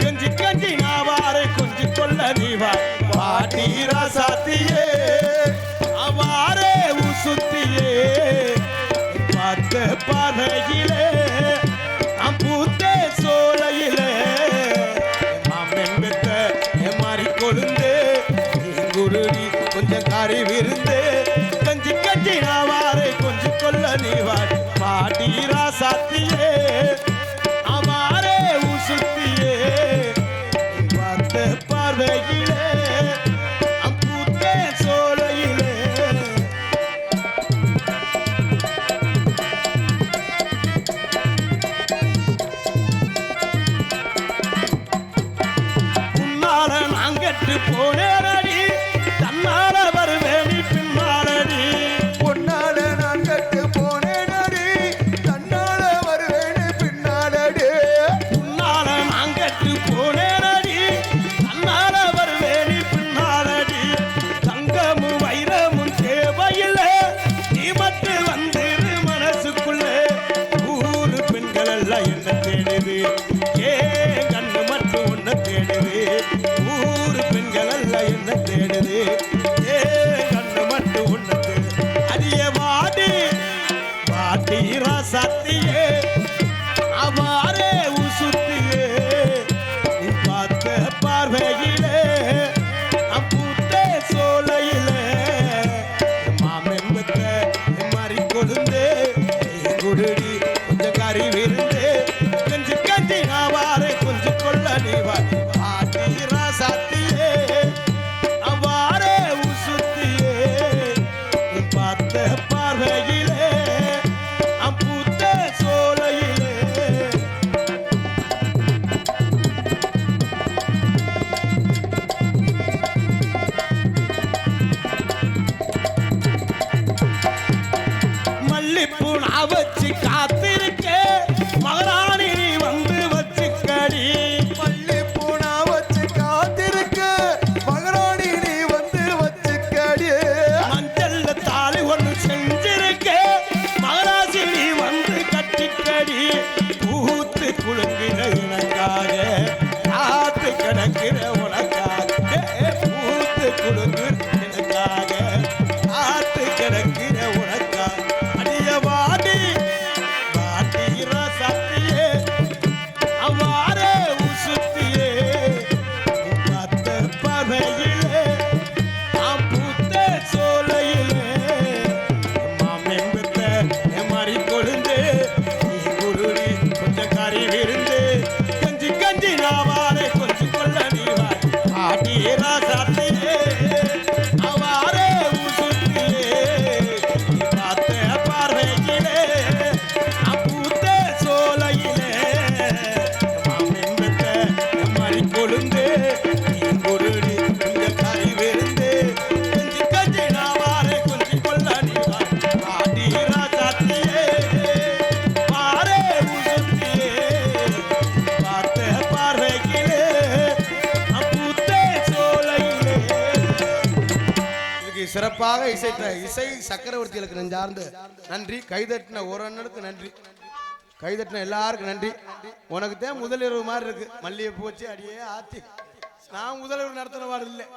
கஞ்சி கஞ்சி நான் வாரே கொஞ்சம் கொள்ள நீ வா பாடிரா சாத்தியே அவாரே உசுத்தியே பார்த்த பார்வையிலே நான் பூத்த சோலையிலே மாமன் பெத்த என் மாறி கொழுந்தே குருடி கொஞ்சம் காரி விருந்தே கஞ்சி கஞ்சி நான் வாரே கொஞ்சம் கொள்ள நீ வாடி பாடிரா சாத்தியே அவாரே உசுத்தியே பார்த்த பார்வையிலே பூத்த சோலையிலே உனக்காக ஆத்து கிடக்கிற உனக்காக அடிய வாடி வாட்டிற சத்தியே அவ்வாறே உசுத்தியே பத்த பவையிலே பூத்த சோலையிலே மாமென்பத்த மாறி கொழுந்து குருடி கொஞ்சம் கறி விருந்து கஞ்சி கஞ்சி நாவாரே கொஞ்சம் கொள்ள நீவாய் ஆட்டியரா சாத்தியே அவ்வாறே உசுத்தியே பார்த்த பார்வையிலே பூத்த சோலையிலே மாமென்பத்த மாறி கொழுந்து குருடி கொஞ்சம் கறி விருந்து கஞ்சி கஞ்சி நாவாரே கொஞ்சம் கொள்ள நீவாய் ஆட்டியரா சாத்தியே பாரே உசுத்தியே பார்த்த பார்வையிலே பூத்த சோலையிலே. இதுக்கு சிறப்பாக இசைத்த இசை சக்கரவர்த்திகளுக்கு நெஞ்சார்ந்த நன்றி. கைதட்டின ஒரு அண்ணனுக்கு நன்றி. கைதட்டின எல்லாருக்கும் நன்றி. உனக்கு தான் முதலிரவு மாதிரி இருக்கு. மல்லிகை பூச்சி அடியே ஆத்தி நான் முதலிரவு நடத்தின மாதிரி இல்லை.